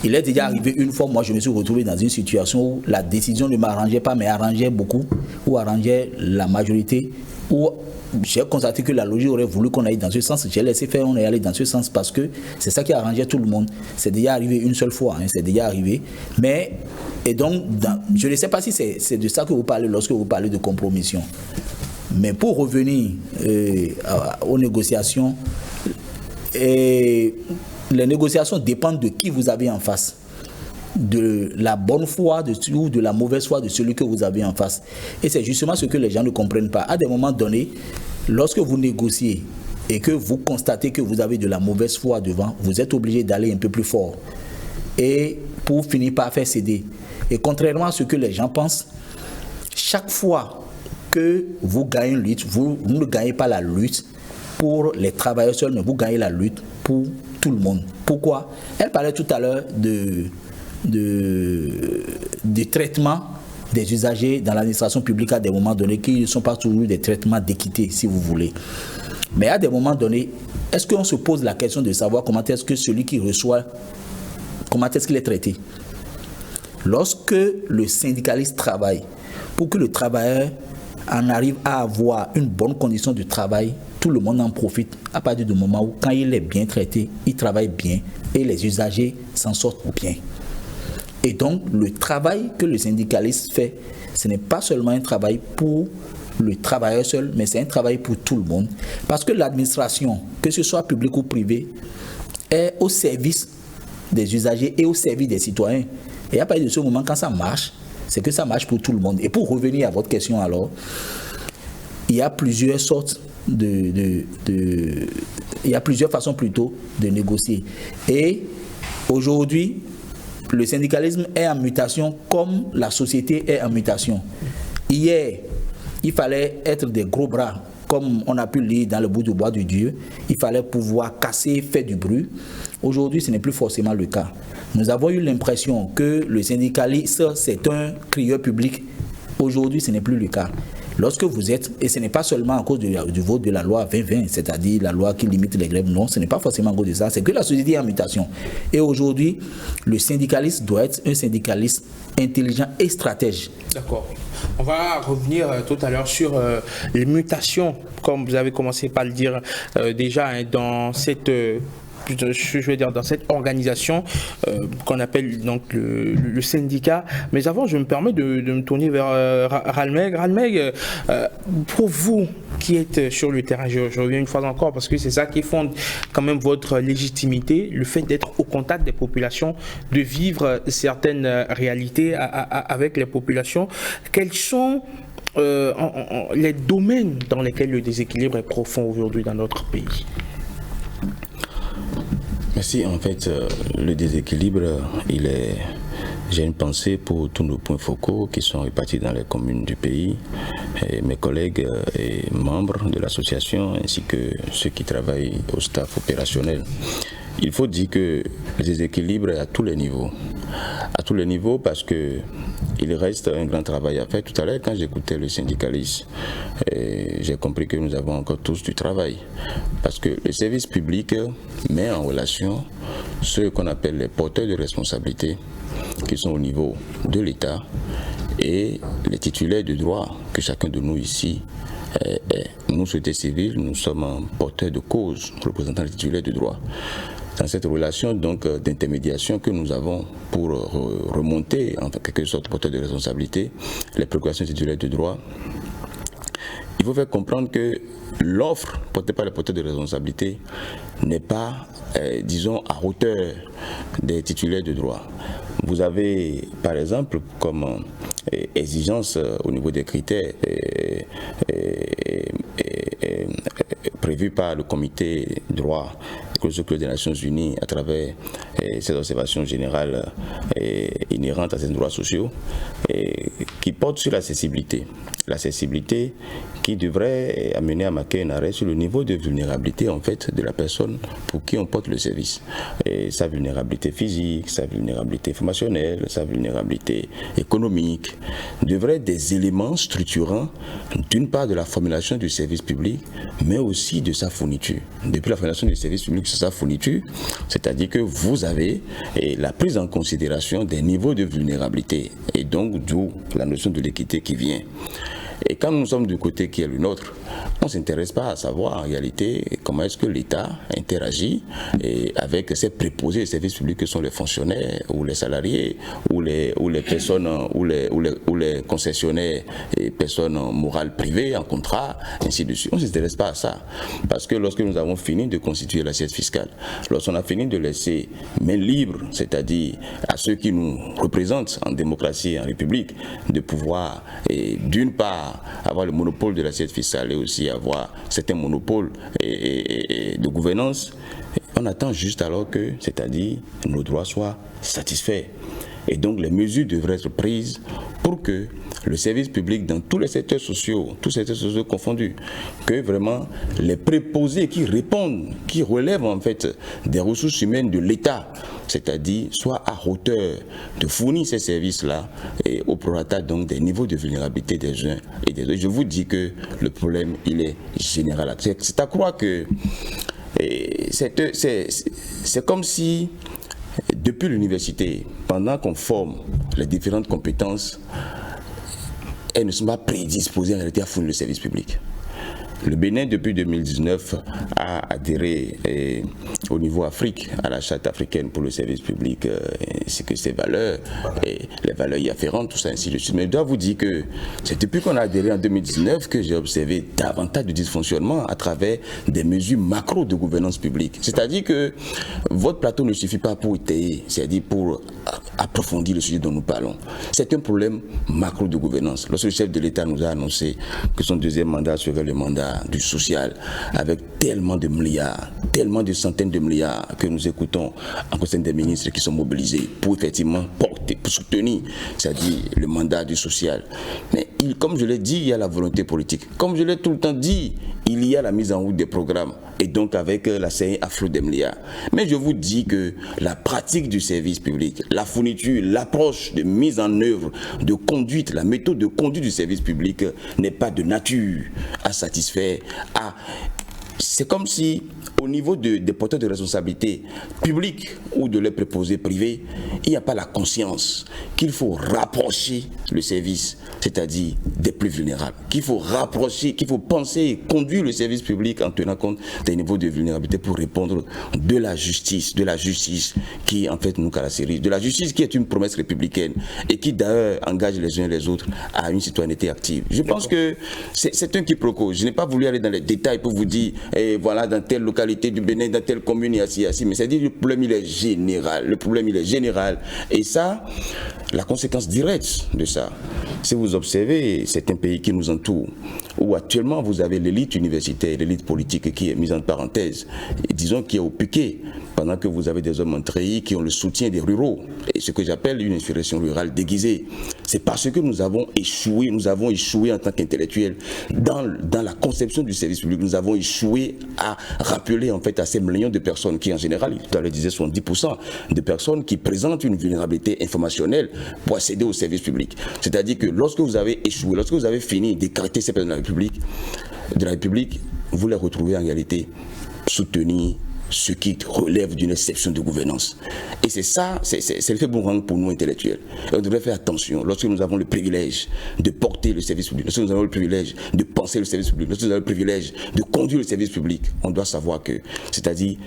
il est déjà arrivé une fois, moi je me suis retrouvé dans une situation où la décision ne m'arrangeait pas, mais arrangeait beaucoup, ou arrangeait la majorité, où j'ai constaté que la logique aurait voulu qu'on aille dans ce sens. J'ai laissé faire, on est allé dans ce sens parce que c'est ça qui arrangeait tout le monde. C'est déjà arrivé une seule fois, c'est déjà arrivé. Mais, et donc, je ne sais pas si c'est de ça que vous parlez lorsque vous parlez de compromission. Mais pour revenir aux négociations, les négociations dépendent de qui vous avez en face. De la bonne foi ou de la mauvaise foi de celui que vous avez en face. Et c'est justement ce que les gens ne comprennent pas. À des moments donnés, lorsque vous négociez et que vous constatez que vous avez de la mauvaise foi devant, vous êtes obligé d'aller un peu plus fort. Et pour finir par faire céder. Et contrairement à ce que les gens pensent, chaque fois que vous gagnez une lutte, vous ne gagnez pas la lutte pour les travailleurs seuls, mais vous gagnez la lutte pour tout le monde. Pourquoi? Elle parlait tout à l'heure du traitement des usagers dans l'administration publique à des moments donnés qui ne sont pas toujours des traitements d'équité, si vous voulez. Mais à des moments donnés, est-ce qu'on se pose la question de savoir comment est-ce que celui qui reçoit, comment est-ce qu'il est traité? Lorsque le syndicaliste travaille, pour que le travailleur en arrive à avoir une bonne condition de travail, tout le monde en profite à partir du moment où, quand il est bien traité, il travaille bien et les usagers s'en sortent bien. Et donc, le travail que le syndicaliste fait, ce n'est pas seulement un travail pour le travailleur seul, mais c'est un travail pour tout le monde. Parce que l'administration, que ce soit publique ou privée, est au service des usagers et au service des citoyens. Et à partir de ce moment, quand ça marche, c'est que ça marche pour tout le monde. Et pour revenir à votre question alors, il y a plusieurs sortes il y a plusieurs façons plutôt de négocier. Et aujourd'hui, le syndicalisme est en mutation comme la société est en mutation. Hier, il fallait être des gros bras, comme on a pu lire dans le bout du bois de Dieu. Il fallait pouvoir casser, faire du bruit. Aujourd'hui, ce n'est plus forcément le cas. Nous avons eu l'impression que le syndicaliste, c'est un crieur public. Aujourd'hui, ce n'est plus le cas. Lorsque vous êtes, et ce n'est pas seulement à cause du vote de la loi 2020, c'est-à-dire la loi qui limite les grèves, non, ce n'est pas forcément à cause de ça, c'est que la société est en mutation. Et aujourd'hui, le syndicaliste doit être un syndicaliste intelligent et stratège. D'accord. On va revenir tout à l'heure sur les mutations, comme vous avez commencé par le dire déjà, dans cette... je veux dire, dans cette organisation qu'on appelle donc le syndicat. Mais avant, je me permets de me tourner vers Ralmeg. Ralmeg, pour vous qui êtes sur le terrain, je reviens une fois encore parce que c'est ça qui fonde quand même votre légitimité, le fait d'être au contact des populations, de vivre certaines réalités avec les populations. Quels sont les domaines dans lesquels le déséquilibre est profond aujourd'hui dans notre pays? Merci. En fait, le déséquilibre, j'ai une pensée pour tous nos points focaux qui sont répartis dans les communes du pays, et mes collègues et membres de l'association, ainsi que ceux qui travaillent au staff opérationnel. Il faut dire que le déséquilibre est à tous les niveaux. À tous les niveaux parce que il reste un grand travail à faire. Tout à l'heure, quand j'écoutais le syndicaliste, j'ai compris que nous avons encore tous du travail. Parce que le service public met en relation ceux qu'on appelle les porteurs de responsabilité, qui sont au niveau de l'État, et les titulaires de droits que chacun de nous ici Nous, société civile, nous sommes porteurs de cause, représentant les titulaires de droit. Dans cette relation donc d'intermédiation que nous avons pour remonter, en quelque sorte, porteurs de responsabilité, les préoccupations titulaires de droit, il faut faire comprendre que l'offre portée par les porteurs de responsabilité n'est pas, disons, à hauteur des titulaires de droit. Vous avez, par exemple, comme exigence au niveau des critères prévus par le comité droit des Nations Unies à travers ces observations générales inhérentes à ces droits sociaux qui portent sur l'accessibilité. L'accessibilité qui devrait amener à marquer un arrêt sur le niveau de vulnérabilité en fait de la personne pour qui on porte le service. Et sa vulnérabilité physique, sa vulnérabilité informationnelle, sa vulnérabilité économique devraient être des éléments structurants d'une part de la formulation du service public mais aussi de sa fourniture. Depuis la formulation du service public sur sa fourniture, c'est-à-dire que vous avez la prise en considération des niveaux de vulnérabilité et donc d'où la notion de l'équité qui vient. Et quand nous sommes du côté qui est le nôtre, on ne s'intéresse pas à savoir en réalité comment est-ce que l'État interagit avec ces préposés des services publics que sont les fonctionnaires ou les salariés ou les personnes ou les concessionnaires et personnes morales privées en contrat, ainsi de suite. On ne s'intéresse pas à ça. Parce que lorsque nous avons fini de constituer l'assiette fiscale, lorsqu'on a fini de laisser main libre, c'est-à-dire à ceux qui nous représentent en démocratie et en république, de pouvoir d'une part avoir le monopole de l'assiette fiscale et aussi avoir certains monopoles de gouvernance, on attend juste alors que, c'est-à-dire, nos droits soient satisfaits. Et donc les mesures devraient être prises pour que le service public dans tous les secteurs sociaux, tous les secteurs sociaux confondus, que vraiment les préposés qui répondent, qui relèvent en fait des ressources humaines de l'État, c'est-à-dire soient à hauteur de fournir ces services-là et au prorata donc des niveaux de vulnérabilité des uns et des autres. Je vous dis que le problème, il est général. C'est à croire que c'est comme si depuis l'université, pendant qu'on forme les différentes compétences, elles ne sont pas prédisposées en réalité à fournir le service public. Le Bénin, depuis 2019, a adhéré au niveau Afrique à la charte africaine pour le service public, ainsi que ses valeurs, et les valeurs y afférentes, tout ça, ainsi de suite. Mais je dois vous dire que c'est depuis qu'on a adhéré en 2019 que j'ai observé davantage de dysfonctionnements à travers des mesures macro de gouvernance publique. C'est-à-dire que votre plateau ne suffit pas pour étayer, c'est-à-dire pour approfondir le sujet dont nous parlons. C'est un problème macro de gouvernance. Lorsque le chef de l'État nous a annoncé que son deuxième mandat serait le mandat du social, avec tellement de milliards, tellement de centaines de milliards que nous écoutons en conseil des ministres qui sont mobilisés pour effectivement porter, pour soutenir, c'est-à-dire le mandat du social. Mais comme je l'ai dit, il y a la volonté politique. Comme je l'ai tout le temps dit, il y a la mise en route des programmes et donc avec la série afflux des milliards. Mais je vous dis que la pratique du service public, la fourniture, l'approche de mise en œuvre, de conduite, la méthode de conduite du service public n'est pas de nature à satisfaire. C'est comme si au niveau des porteurs de responsabilité publique ou de leurs préposés privés, il n'y a pas la conscience qu'il faut rapprocher le service, c'est-à-dire des plus vulnérables, qu'il faut rapprocher, qu'il faut penser et conduire le service public en tenant compte des niveaux de vulnérabilité pour répondre de la justice qui en fait nous caractérise, de la justice qui est une promesse républicaine et qui d'ailleurs engage les uns et les autres à une citoyenneté active. Je pense que c'est un quiproquo. Je n'ai pas voulu aller dans les détails pour vous dire voilà, dans telle localité du Bénin, dans telle commune, il y a ci, mais c'est-à-dire le problème il est général. Le problème il est général. Et ça, la conséquence directe de ça, si vous observez certains pays qui nous entourent, où actuellement vous avez l'élite universitaire, l'élite politique qui est mise en parenthèse, et disons qui est au piquet, pendant que vous avez des hommes en treillis qui ont le soutien des ruraux, et ce que j'appelle une inspiration rurale déguisée. C'est parce que nous avons échoué en tant qu'intellectuels dans la conception du service public. Nous avons échoué à rappeler en fait à ces millions de personnes qui en général, tout à l'heure disait 70% de personnes qui présentent une vulnérabilité informationnelle pour accéder au service public. C'est-à-dire que lorsque vous avez échoué, lorsque vous avez fini d'écarter ces personnes de la République, vous les retrouvez en réalité soutenues ce qui relève d'une exception de gouvernance. Et c'est ça, c'est le fait boomerang pour nous intellectuels. Et on devrait faire attention lorsque nous avons le privilège de porter le service public, lorsque nous avons le privilège de penser le service public, lorsque nous avons le privilège de conduire le service public, on doit savoir que, c'est-à-dire,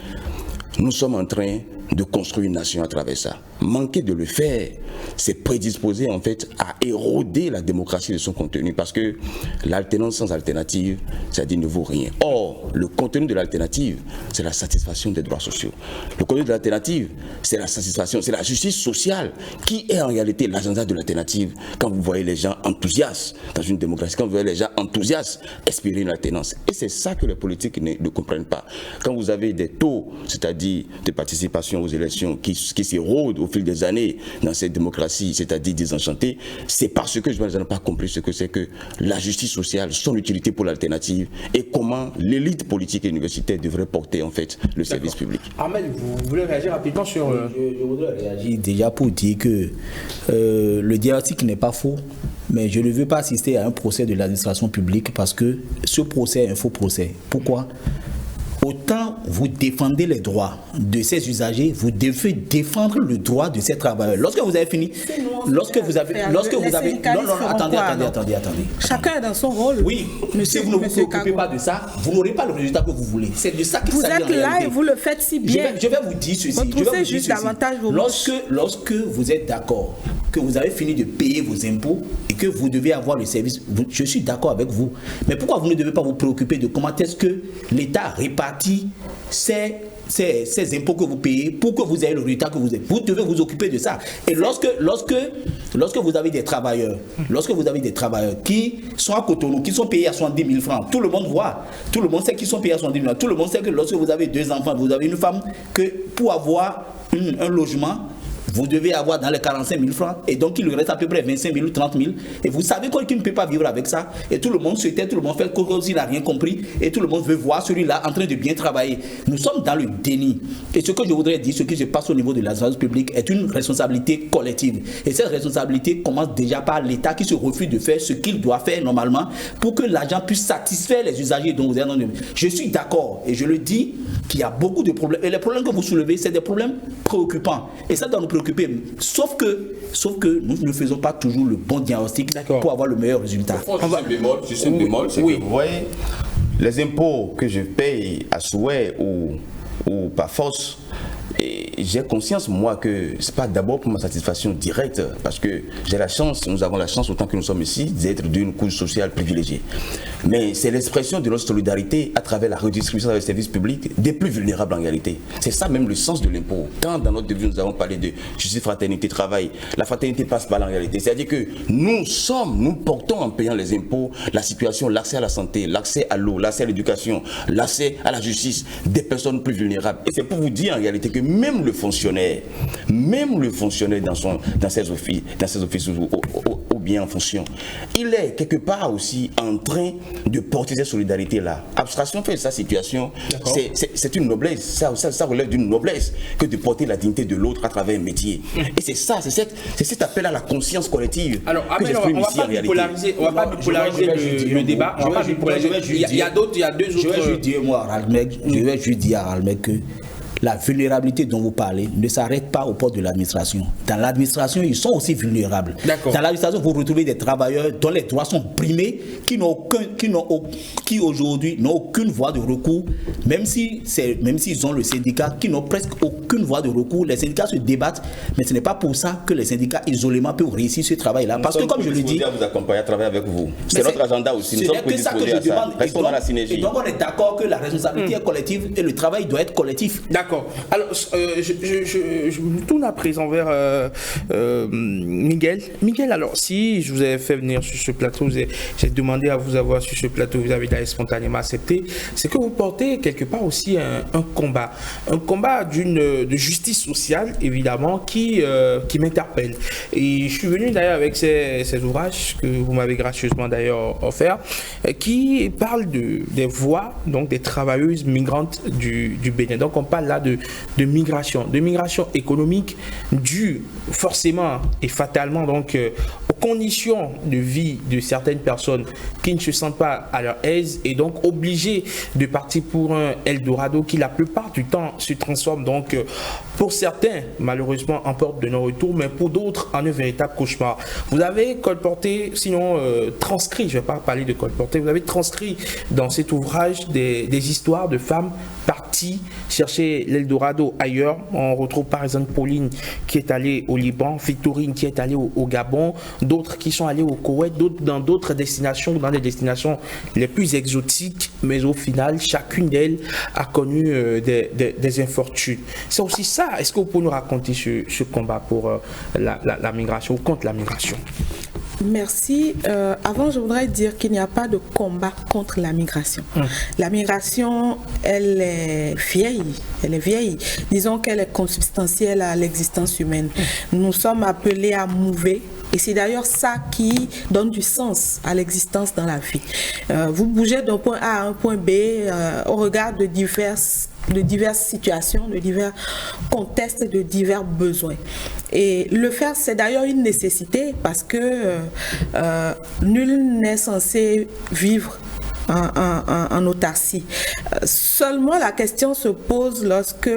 nous sommes en train de construire une nation à travers ça. Manquer de le faire, c'est prédisposer en fait à éroder la démocratie de son contenu, parce que l'alternance sans alternative, c'est-à-dire ne vaut rien. Or, le contenu de l'alternative, c'est la satisfaction des droits sociaux. Le contenu de l'alternative, c'est la satisfaction, c'est la justice sociale qui est en réalité l'agenda de l'alternative. Quand vous voyez les gens enthousiastes dans une démocratie, quand vous voyez les gens enthousiastes espérer une alternance. Et c'est ça que les politiques ne comprennent pas. Quand vous avez des taux, c'est-à-dire de participation aux élections qui s'érodent au fil des années dans cette démocratie, c'est-à-dire désenchantée, c'est parce que je n'ai pas compris ce que c'est que la justice sociale, son utilité pour l'alternative et comment l'élite politique et universitaire devrait porter en fait le service public. Ahmed, vous voulez réagir rapidement sur... Je voudrais réagir déjà pour dire que le diagnostic n'est pas faux, mais je ne veux pas assister à un procès de l'administration publique parce que ce procès est un faux procès. Pourquoi ? Autant vous défendez les droits de ces usagers, vous devez défendre le droit de ces travailleurs. Lorsque vous avez fini, lorsque vous avez, attendez. Chacun est dans son rôle. Oui, si vous ne vous préoccupez pas de ça, vous n'aurez pas le résultat que vous voulez. C'est de ça qu'il s'agit. Vous êtes là et vous le faites si bien. Je vais vous dire ceci. Retroussez juste davantage vos manches. Lorsque vous êtes d'accord que vous avez fini de payer vos impôts et que vous devez avoir le service, je suis d'accord avec vous. Mais pourquoi vous ne devez pas vous préoccuper de comment est-ce que l'État répartit ces impôts que vous payez pour que vous ayez le résultat que vous avez. Vous devez vous occuper de ça. Et lorsque vous avez des travailleurs, qui sont à Cotonou, qui sont payés à 70 000 francs, tout le monde voit, tout le monde sait qu'ils sont payés à 70 000 francs, tout le monde sait que lorsque vous avez 2 enfants, vous avez une femme, que pour avoir un logement, vous devez avoir dans les 45 000 francs, et donc il lui reste à peu près 25 000 ou 30 000, et vous savez qu'il ne peut pas vivre avec ça, et tout le monde se tait, tout le monde fait comme s'il n'a rien compris, et tout le monde veut voir celui-là en train de bien travailler. Nous sommes dans le déni, et ce que je voudrais dire, ce qui se passe au niveau de l'administration publique est une responsabilité collective, et cette responsabilité commence déjà par l'État qui se refuse de faire ce qu'il doit faire normalement pour que l'argent puisse satisfaire les usagers dont vous êtes dans le... Je suis d'accord, et je le dis, qu'il y a beaucoup de problèmes, et les problèmes que vous soulevez, c'est des problèmes préoccupants, et ça doit nous préoccuper. Sauf que nous ne faisons pas toujours le bon diagnostic pour avoir le meilleur résultat. Juste un bémol, c'est que vous voyez, les impôts que je paye à souhait ou par force, et j'ai conscience, moi, que ce n'est pas d'abord pour ma satisfaction directe, parce que j'ai la chance, nous avons la chance, autant que nous sommes ici, d'être d'une couche sociale privilégiée. Mais c'est l'expression de notre solidarité à travers la redistribution des services publics des plus vulnérables en réalité. C'est ça même le sens de l'impôt. Quand dans notre devise nous avons parlé de justice, fraternité, travail, la fraternité passe par la réalité. C'est-à-dire que nous portons en payant les impôts la situation, l'accès à la santé, l'accès à l'eau, l'accès à l'éducation, l'accès à la justice des personnes plus vulnérables. Et c'est pour vous dire en réalité que même le fonctionnaire dans ses offices ou bien en fonction, il est quelque part aussi en train de porter cette solidarité-là. Abstraction fait de sa situation, c'est une noblesse, ça relève d'une noblesse que de porter la dignité de l'autre à travers un métier. Et c'est ça, c'est cet appel à la conscience collective. Alors, on ne va pas bipolariser le débat. Il y a deux autres... Je vais juste dire à Almec que la vulnérabilité dont vous parlez ne s'arrête pas aux portes de l'administration. Dans l'administration, ils sont aussi vulnérables. Dans l'administration, vous retrouvez des travailleurs dont les droits sont brimés, qui aujourd'hui n'ont aucune voie de recours, même s'ils ont le syndicat, qui n'ont presque aucune voie de recours. Les syndicats se débattent, mais ce n'est pas pour ça que les syndicats isolément peuvent réussir ce travail-là. Parce que comme je le dis, à vous accompagner, à travailler avec vous. C'est notre agenda aussi. Nous sommes prédisposés à ça. Restons dans la synergie. Et donc on est d'accord que la responsabilité est collective et le travail doit être collectif. D'accord. Alors, je me tourne à présent vers Miguel. Miguel, alors, si je vous avais fait venir sur ce plateau, j'ai demandé à vous avoir sur ce plateau, vous avez spontanément accepté, c'est que vous portez quelque part aussi un combat de justice sociale, évidemment, qui m'interpelle. Et je suis venu d'ailleurs avec ces ouvrages que vous m'avez gracieusement d'ailleurs offerts, qui parlent des voix, donc des travailleuses migrantes du Bénin. Donc on parle là de migration économique due forcément et fatalement donc au conditions de vie de certaines personnes qui ne se sentent pas à leur aise et donc obligées de partir pour un Eldorado qui la plupart du temps se transforme donc pour certains malheureusement en porte de non-retour, mais pour d'autres en un véritable cauchemar. Vous avez colporté, sinon transcrit, je ne vais pas parler de colporter, vous avez transcrit dans cet ouvrage des histoires de femmes parties chercher l'Eldorado ailleurs. On retrouve par exemple Pauline qui est allée au Liban, Victorine qui est allée au Gabon, d'autres qui sont allés au Koweït, d'autres dans d'autres destinations, dans les destinations les plus exotiques, mais au final, chacune d'elles a connu des infortunes. C'est aussi ça. Est-ce que vous pouvez nous raconter ce combat pour la migration ou contre la migration? Merci. Avant, je voudrais dire qu'il n'y a pas de combat contre la migration. La migration, elle est vieille. Disons qu'elle est consubstantielle à l'existence humaine. Nous sommes appelés à mouver. Et c'est d'ailleurs ça qui donne du sens à l'existence dans la vie. Vous bougez d'un point A à un point B au regard de diverses situations, de divers contextes, de divers besoins. Et le faire, c'est d'ailleurs une nécessité parce que nul n'est censé vivre en autarcie. Seulement la question se pose lorsque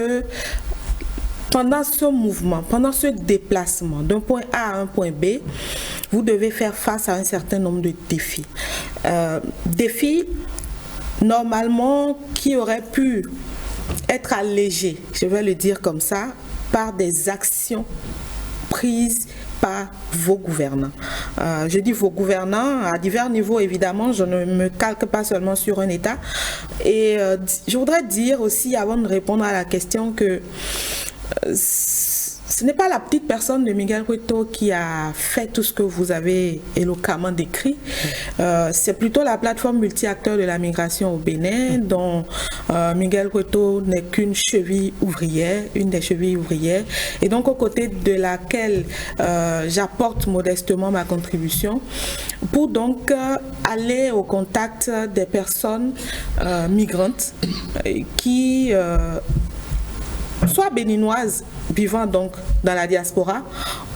pendant ce mouvement, pendant ce déplacement d'un point A à un point B, vous devez faire face à un certain nombre de défis. Défis, normalement, qui auraient pu être allégés, je vais le dire comme ça, par des actions prises par vos gouvernants. Je dis vos gouvernants à divers niveaux, évidemment, je ne me calque pas seulement sur un État. Et je voudrais dire aussi, avant de répondre à la question, que ce n'est pas la petite personne de Miguel Cueto qui a fait tout ce que vous avez éloquemment décrit. C'est plutôt la plateforme multi-acteurs de la migration au Bénin, dont Miguel Cueto n'est qu'une cheville ouvrière, une des chevilles ouvrières, et donc aux côtés de laquelle j'apporte modestement ma contribution pour donc aller au contact des personnes migrantes qui soit béninoises vivant donc dans la diaspora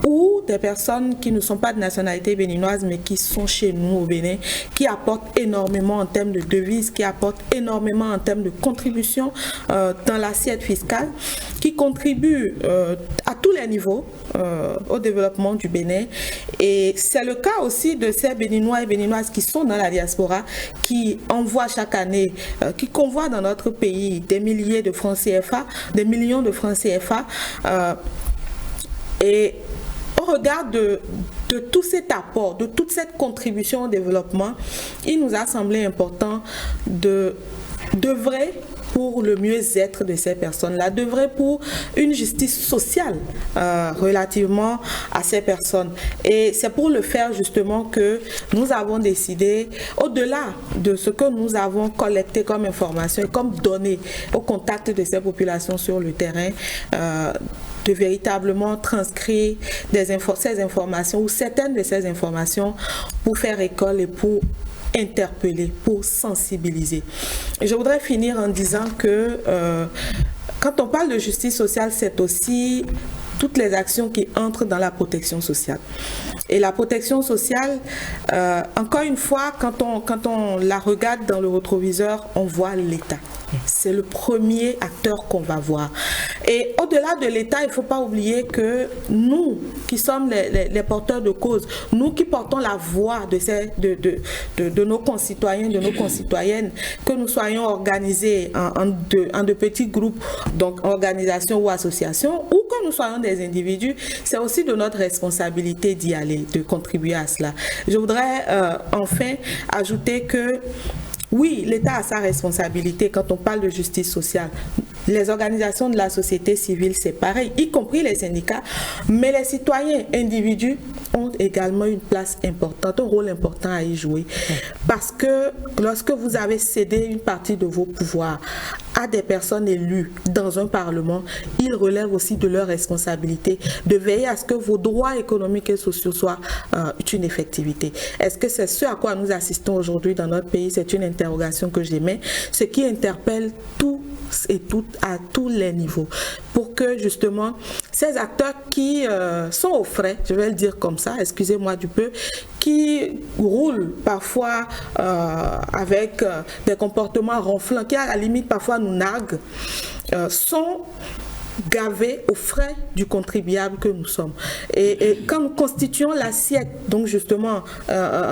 ou des personnes qui ne sont pas de nationalité béninoise mais qui sont chez nous au Bénin, qui apportent énormément en termes de devises, qui apportent énormément en termes de contributions dans l'assiette fiscale, qui contribuent à tous les niveaux au développement du Bénin. Et c'est le cas aussi de ces Béninois et Béninoises qui sont dans la diaspora, qui envoient chaque année, qui convoient dans notre pays des milliers de francs CFA, des millions de francs CFA. Et au regard de tout cet apport, de toute cette contribution au développement, il nous a semblé important d'œuvrer pour le mieux-être de ces personnes-là, d'œuvrer pour une justice sociale relativement à ces personnes. Et c'est pour le faire justement que nous avons décidé, au-delà de ce que nous avons collecté comme information et comme données au contact de ces populations sur le terrain, de véritablement transcrire ces informations ou certaines de ces informations pour faire école et pour interpeller, pour sensibiliser. Et je voudrais finir en disant que quand on parle de justice sociale, c'est aussi toutes les actions qui entrent dans la protection sociale. Et la protection sociale, encore une fois, quand on la regarde dans le rétroviseur, on voit l'État. C'est le premier acteur qu'on va voir. Et au-delà de l'État, il ne faut pas oublier que nous, qui sommes les porteurs de cause, nous qui portons la voix de nos concitoyens, de nos concitoyennes, que nous soyons organisés en de petits groupes, donc organisations ou associations, ou que nous soyons des individus, c'est aussi de notre responsabilité d'y aller, de contribuer à cela. Je voudrais enfin ajouter que oui, l'État a sa responsabilité quand on parle de justice sociale. Les organisations de la société civile, c'est pareil, y compris les syndicats, mais les citoyens individus ont également une place importante, un rôle important à y jouer. Parce que lorsque vous avez cédé une partie de vos pouvoirs à des personnes élues dans un parlement, ils relèvent aussi de leur responsabilité de veiller à ce que vos droits économiques et sociaux soient une effectivité. Est-ce que c'est ce à quoi nous assistons aujourd'hui dans notre pays? C'est une interrogation que j'émets, ce qui interpelle tous et toutes à tous les niveaux, pour que justement ces acteurs qui sont au frais, je vais le dire comme ça, excusez-moi du peu, qui roulent parfois avec des comportements ronflants, qui à la limite parfois nous narguent, sont gavés aux frais du contribuable que nous sommes. Et quand nous constituons l'assiette, donc justement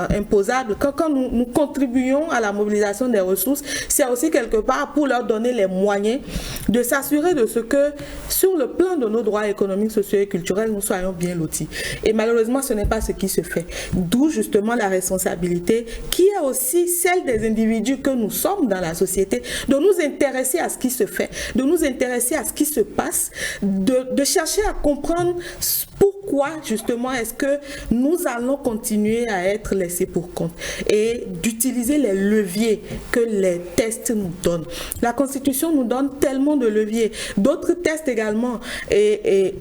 imposable, quand nous contribuons à la mobilisation des ressources, c'est aussi quelque part pour leur donner les moyens de s'assurer de ce que, sur le plan de nos droits économiques, sociaux et culturels, nous soyons bien lotis. Et malheureusement, ce n'est pas ce qui se fait. D'où justement la responsabilité qui est aussi celle des individus que nous sommes dans la société, de nous intéresser à ce qui se fait, de nous intéresser à ce qui se passe, de chercher à comprendre pourquoi justement est-ce que nous allons continuer à être laissés pour compte et d'utiliser les leviers que les tests nous donnent. La Constitution nous donne tellement de leviers, d'autres tests également, et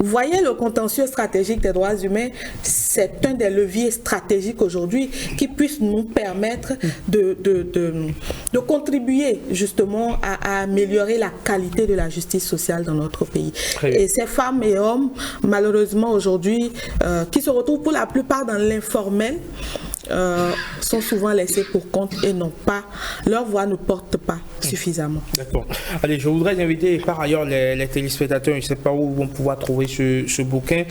vous voyez, le contentieux stratégique des droits humains, c'est un des leviers stratégiques aujourd'hui qui puisse nous permettre de contribuer justement à améliorer la qualité de la justice sociale dans notre pays. Et ces femmes et hommes, malheureusement aujourd'hui, qui se retrouvent pour la plupart dans l'informel, sont souvent laissés pour compte et n'ont pas, leur voix ne porte pas suffisamment. D'accord. Allez, je voudrais inviter par ailleurs les téléspectateurs, je ne sais pas où vont pouvoir trouver ce bouquin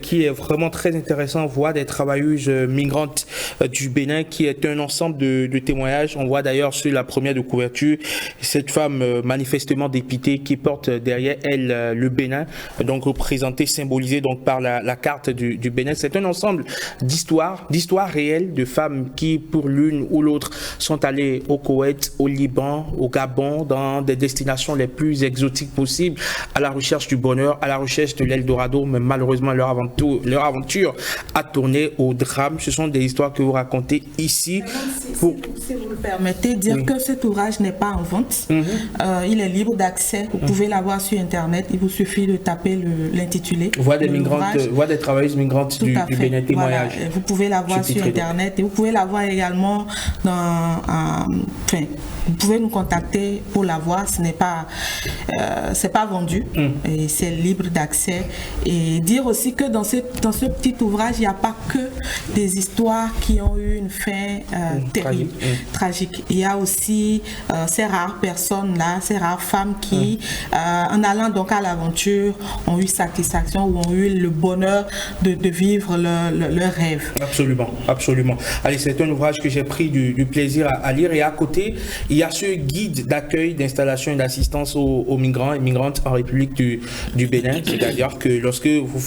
qui est vraiment très intéressant. On voit des travailleuses migrantes du Bénin qui est un ensemble de témoignages. On voit d'ailleurs sur la première de couverture cette femme manifestement dépitée qui porte derrière elle le Bénin, donc représentée, symbolisée donc par la carte du Bénin. C'est un ensemble d'histoires réelles de femmes qui, pour l'une ou l'autre, sont allées au Koweït, au Liban, au Gabon, dans des destinations les plus exotiques possibles, à la recherche du bonheur, à la recherche de l'Eldorado, mais malheureusement leur aventure a tourné au drame. Ce sont des histoires que vous racontez ici. Si vous le permettez, dire que cet ouvrage n'est pas en vente. Il est libre d'accès. Vous pouvez l'avoir sur Internet. Il vous suffit de taper l'intitulé. Voix des migrantes, voix des travailleuses migrantes du Bénin, témoignage. Voilà. Vous pouvez l'avoir sur Internet et vous pouvez l'avoir également dans... vous pouvez nous contacter pour l'avoir. Ce n'est pas, c'est pas vendu et c'est libre d'accès. Et dire aussi que dans ce petit ouvrage, il n'y a pas que des histoires qui ont eu une fin terrible, tragique. Il y a aussi ces rares personnes-là, ces rares femmes qui, en allant donc à l'aventure, ont eu satisfaction ou ont eu le bonheur de vivre leur rêve. Absolument, absolument. Allez, c'est un ouvrage que j'ai pris du plaisir à lire, et à côté, il y a ce guide d'accueil, d'installation et d'assistance aux migrants et migrantes en République du Bénin. C'est-à-dire que lorsque vous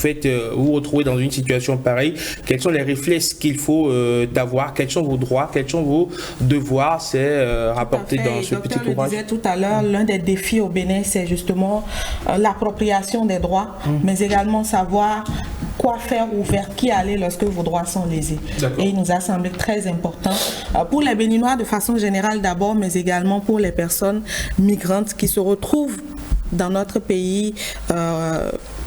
vous retrouvez dans une situation pareille, quels sont les réflexes qu'il faut d'avoir, quels sont vos droits, quels sont vos devoirs, c'est rapporté dans ce petit ouvrage. Le disait tout à l'heure, l'un des défis au Bénin, c'est justement l'appropriation des droits, mais également savoir quoi faire ou vers qui aller lorsque vos droits sont lésés. Et il nous a semblé très important pour les Béninois de façon générale d'abord, mais également pour les personnes migrantes qui se retrouvent dans notre pays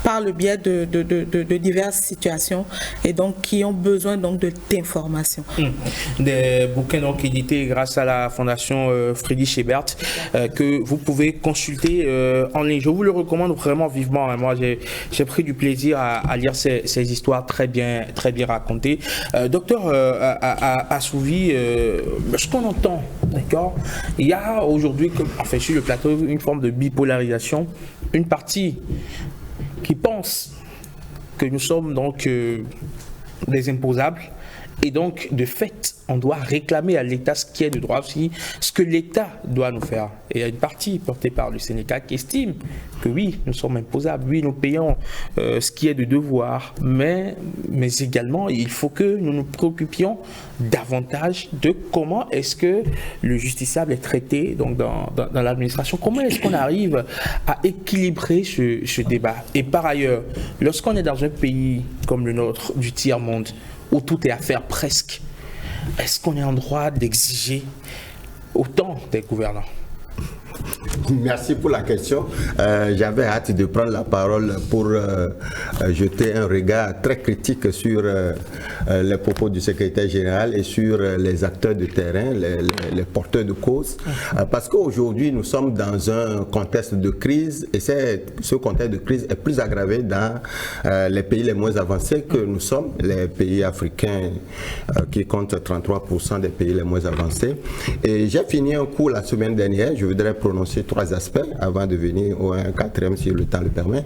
par le biais de diverses situations et donc qui ont besoin donc d'informations. Des bouquins donc édités grâce à la fondation Friedrich Ebert que vous pouvez consulter en ligne. Je vous le recommande vraiment vivement. Moi, j'ai pris du plaisir à lire ces histoires très bien racontées. Docteur Assouvi, ce qu'on entend, d'accord, il y a aujourd'hui, enfin sur le plateau, une forme de bipolarisation. Une partie qui pense que nous sommes donc des imposables et donc de fait on doit réclamer à l'État ce qui est de droit aussi, ce que l'État doit nous faire. Et il y a une partie portée par le Sénégal qui estime que oui, nous sommes imposables, oui, nous payons ce qui est de devoir, mais également il faut que nous nous préoccupions davantage de comment est-ce que le justiciable est traité donc dans l'administration, comment est-ce qu'on arrive à équilibrer ce débat. Et par ailleurs, lorsqu'on est dans un pays comme le nôtre, du tiers-monde, où tout est à faire presque, est-ce qu'on est en droit d'exiger autant des gouvernants? Merci pour la question. J'avais hâte de prendre la parole pour jeter un regard très critique sur les propos du secrétaire général et sur les acteurs de terrain, les porteurs de cause. Parce qu'aujourd'hui, nous sommes dans un contexte de crise et ce contexte de crise est plus aggravé dans les pays les moins avancés que nous sommes, les pays africains qui comptent 33% des pays les moins avancés. Et j'ai fini un cours la semaine dernière. Je voudrais prononcer 3 aspects avant de venir au 4e si le temps le permet.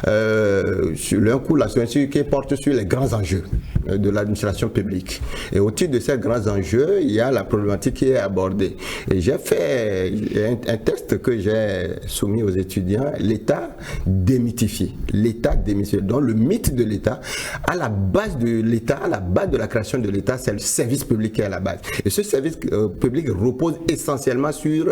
Un cours la semaine qui porte sur les grands enjeux de l'administration publique. Et au titre de ces grands enjeux, il y a la problématique qui est abordée. Et j'ai fait un texte que j'ai soumis aux étudiants, l'État démythifié. L'État démythifié. Donc le mythe de l'État, à la base de l'État, à la base de la création de l'État, c'est le service public qui est à la base. Et ce service public repose essentiellement sur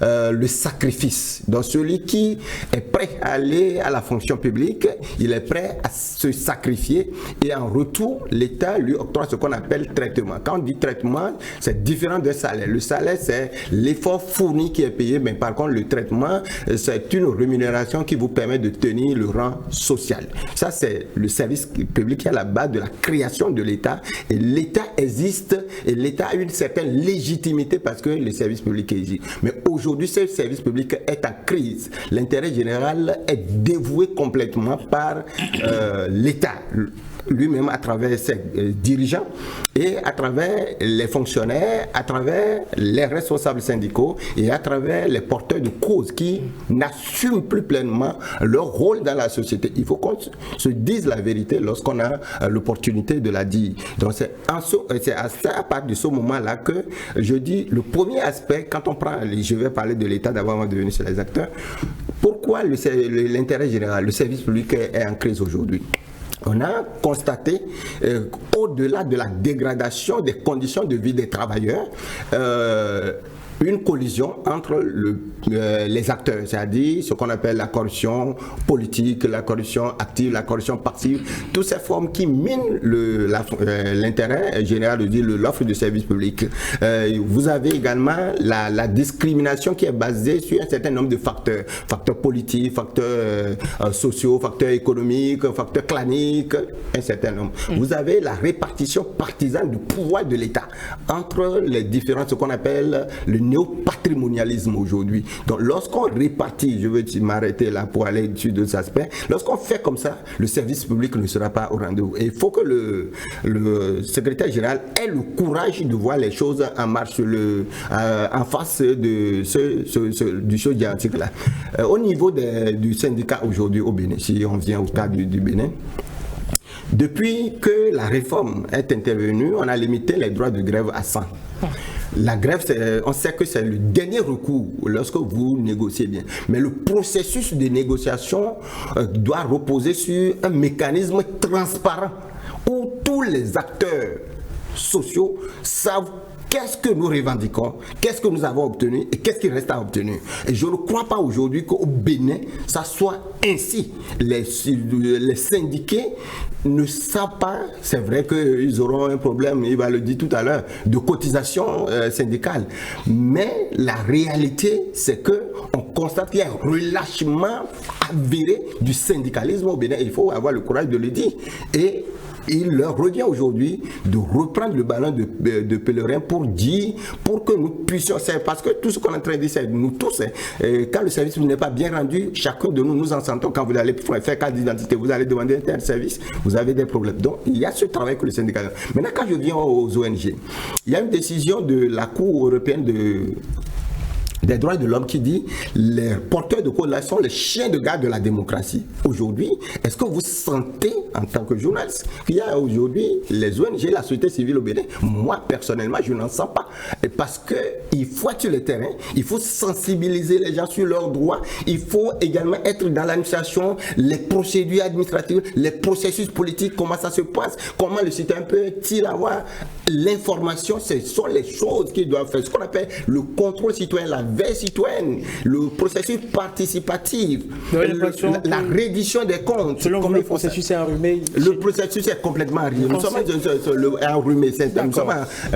le sacrifice. Donc celui qui est prêt à aller à la fonction publique, il est prêt à se sacrifier et en retour, l'État lui octroie ce qu'on appelle traitement. Quand on dit traitement, c'est différent d'un salaire. Le salaire, c'est l'effort fourni qui est payé, mais par contre, le traitement, c'est une rémunération qui vous permet de tenir le rang social. Ça, c'est le service public qui est à la base de la création de l'État. Et l'État existe et l'État a une certaine légitimité parce que le service public existe. Mais aujourd'hui, ce service public est en crise. L'intérêt général est dévoué complètement par l'État lui-même à travers ses dirigeants et à travers les fonctionnaires, à travers les responsables syndicaux et à travers les porteurs de cause qui n'assument plus pleinement leur rôle dans la société. Il faut qu'on se dise la vérité lorsqu'on a l'opportunité de la dire. Donc c'est à partir de ce moment-là que je dis le premier aspect, quand on prend, je vais parler de l'État d'abord avant de venir sur les acteurs, pourquoi l'intérêt général, le service public est en crise aujourd'hui? On a constaté, au-delà de la dégradation des conditions de vie des travailleurs, une collision entre les acteurs, c'est-à-dire ce qu'on appelle la corruption politique, la corruption active, la corruption passive, toutes ces formes qui minent l'intérêt général, l'offre de services publics. Vous avez également la discrimination qui est basée sur un certain nombre de facteurs, facteurs politiques, facteurs sociaux, facteurs économiques, facteurs claniques, un certain nombre. Vous avez la répartition partisane du pouvoir de l'État entre les différents, ce qu'on appelle le néo-patrimonialisme aujourd'hui. Donc lorsqu'on répartit, je veux m'arrêter là pour aller sur d'autres aspects, lorsqu'on fait comme ça, le service public ne sera pas au rendez-vous. Et il faut que le secrétaire général ait le courage de voir les choses en marche en face de du show diantique là. Au niveau du syndicat aujourd'hui au Bénin, si on vient au cas du Bénin, depuis que la réforme est intervenue, on a limité les droits de grève à 100. La grève, on sait que c'est le dernier recours lorsque vous négociez bien. Mais le processus de négociation doit reposer sur un mécanisme transparent où tous les acteurs sociaux savent qu'est-ce que nous revendiquons, qu'est-ce que nous avons obtenu et qu'est-ce qui reste à obtenir. Et je ne crois pas aujourd'hui qu'au Bénin, ça soit ainsi. Les syndiqués ne savent pas, c'est vrai qu'ils auront un problème, il va le dire tout à l'heure, de cotisation syndicale. Mais la réalité, c'est qu'on constate qu'il y a un relâchement avéré du syndicalisme au Bénin. Il faut avoir le courage de le dire. Et il leur revient aujourd'hui de reprendre le ballon de pèlerin pour que nous puissions, parce que tout ce qu'on est en train de dire, c'est nous tous, quand le service n'est pas bien rendu, chacun de nous en sentons. Quand vous allez faire carte d'identité, vous allez demander un tel service, vous avez des problèmes. Donc il y a ce travail que le syndicat. Maintenant, quand je viens aux ONG, il y a une décision de la Cour européenne des droits de l'homme qui dit les porteurs de cause sont les chiens de garde de la démocratie. Aujourd'hui, est-ce que vous sentez en tant que journaliste qu'il y a aujourd'hui les ONG, la société civile au Bénin? Moi personnellement, je n'en sens pas. Et parce qu'il faut être sur le terrain, il faut sensibiliser les gens sur leurs droits, il faut également être dans l'administration, les procédures administratives, les processus politiques, comment ça se passe, comment le citoyen peut-il avoir l'information. Ce sont les choses qu'ils doivent faire, ce qu'on appelle le contrôle citoyen, la veille citoyenne, le processus participatif, la reddition des comptes. Selon vous, le processus est enrhumé? Le processus est complètement enrhumé. Nous sommes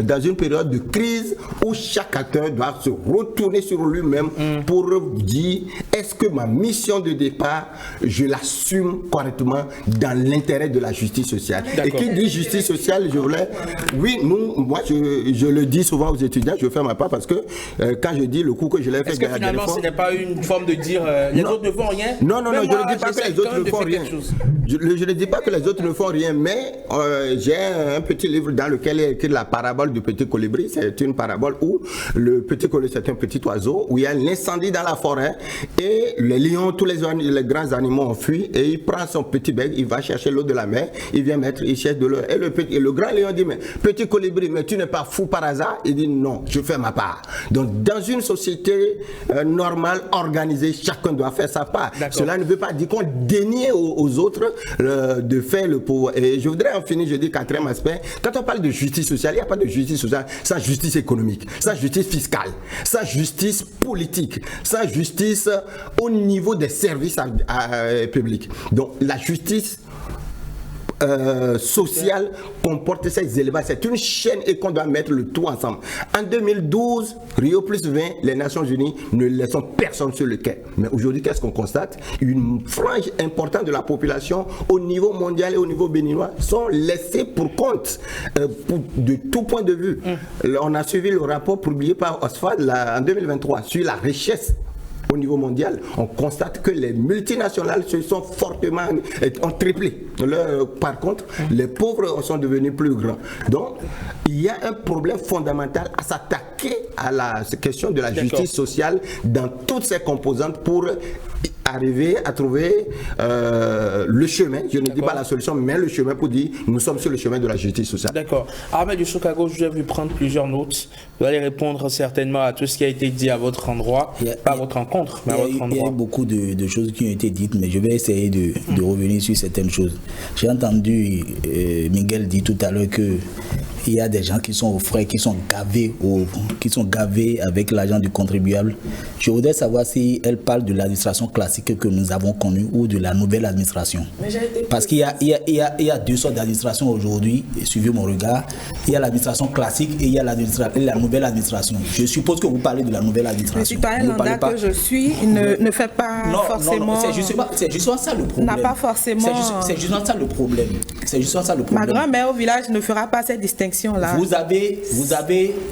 dans une période de crise où chaque acteur doit se retourner sur lui-même pour dire est-ce que ma mission de départ, je l'assume correctement dans l'intérêt de la justice sociale. Et qui dit justice sociale, je voulais... Oui, moi, je le dis souvent aux étudiants, je fais ma part parce que quand je dis le coup que je l'ai fait... Est-ce que finalement, ce n'est pas une forme de dire les autres ne font rien? Non, je ne dis pas que les autres ne font rien. Je ne dis pas que les autres ne font rien, mais j'ai un petit livre dans lequel il est écrit la parabole du petit colibri. C'est une parabole où le petit colibri, c'est un petit oiseau, où il y a un incendie dans la forêt et les lions, tous les grands animaux ont fui et il prend son petit bec, il va chercher l'eau de la mer, il vient mettre, il cherche de l'eau. Et le grand lion dit, mais petit colibri, mais tu n'es pas fou par hasard? Il dit, non, je fais ma part. Donc dans une société normale, organisée, chacun doit faire sa part. Cela ne veut pas dire qu'on dénie aux autres de faire le pouvoir. Et je voudrais en finir, je dis quatrième aspect, quand on parle de justice sociale, il n'y a pas de justice sociale, ça justice économique, ça justice fiscale, ça justice politique, ça justice au niveau des services publics. Donc la justice sociale comporte ces éléments. C'est une chaîne et qu'on doit mettre le tout ensemble. En 2012, Rio plus 20, les Nations Unies ne laissent personne sur le quai. Mais aujourd'hui, qu'est-ce qu'on constate? Une frange importante de la population au niveau mondial et au niveau béninois sont laissés pour compte de tout point de vue. On a suivi le rapport publié par Oxfam en 2023 sur la richesse au niveau mondial. On constate que les multinationales se sont fortement ont triplé. Par contre, les pauvres sont devenus plus grands. Donc, il y a un problème fondamental à s'attaquer à la question de la justice sociale dans toutes ses composantes pour arriver à trouver le chemin, je ne dis pas la solution, mais le chemin pour dire nous sommes sur le chemin de la justice sociale. D'accord. Ahmed Youssouf-Kago, je vais vous prendre plusieurs notes. Vous allez répondre certainement à tout ce qui a été dit à votre endroit, pas à votre rencontre, mais à votre endroit. Il y a beaucoup de choses qui ont été dites, mais je vais essayer de revenir sur certaines choses. J'ai entendu Miguel dire tout à l'heure que il y a des gens qui sont aux frais, qui sont gavés avec l'argent du contribuable. Je voudrais savoir si elle parle de l'administration classique que nous avons connue ou de la nouvelle administration. Parce qu'il y a deux sortes d'administration aujourd'hui, suivez mon regard. Il y a l'administration classique et il y a la nouvelle administration. Je suppose que vous parlez de la nouvelle administration. Le citoyen lambda que je suis ne fait pas forcément... Non, c'est justement ça le problème. N'a pas forcément... C'est justement ça le problème. C'est justement ça le problème. Ma grand-mère au village ne fera pas cette distinction-là. Vous avez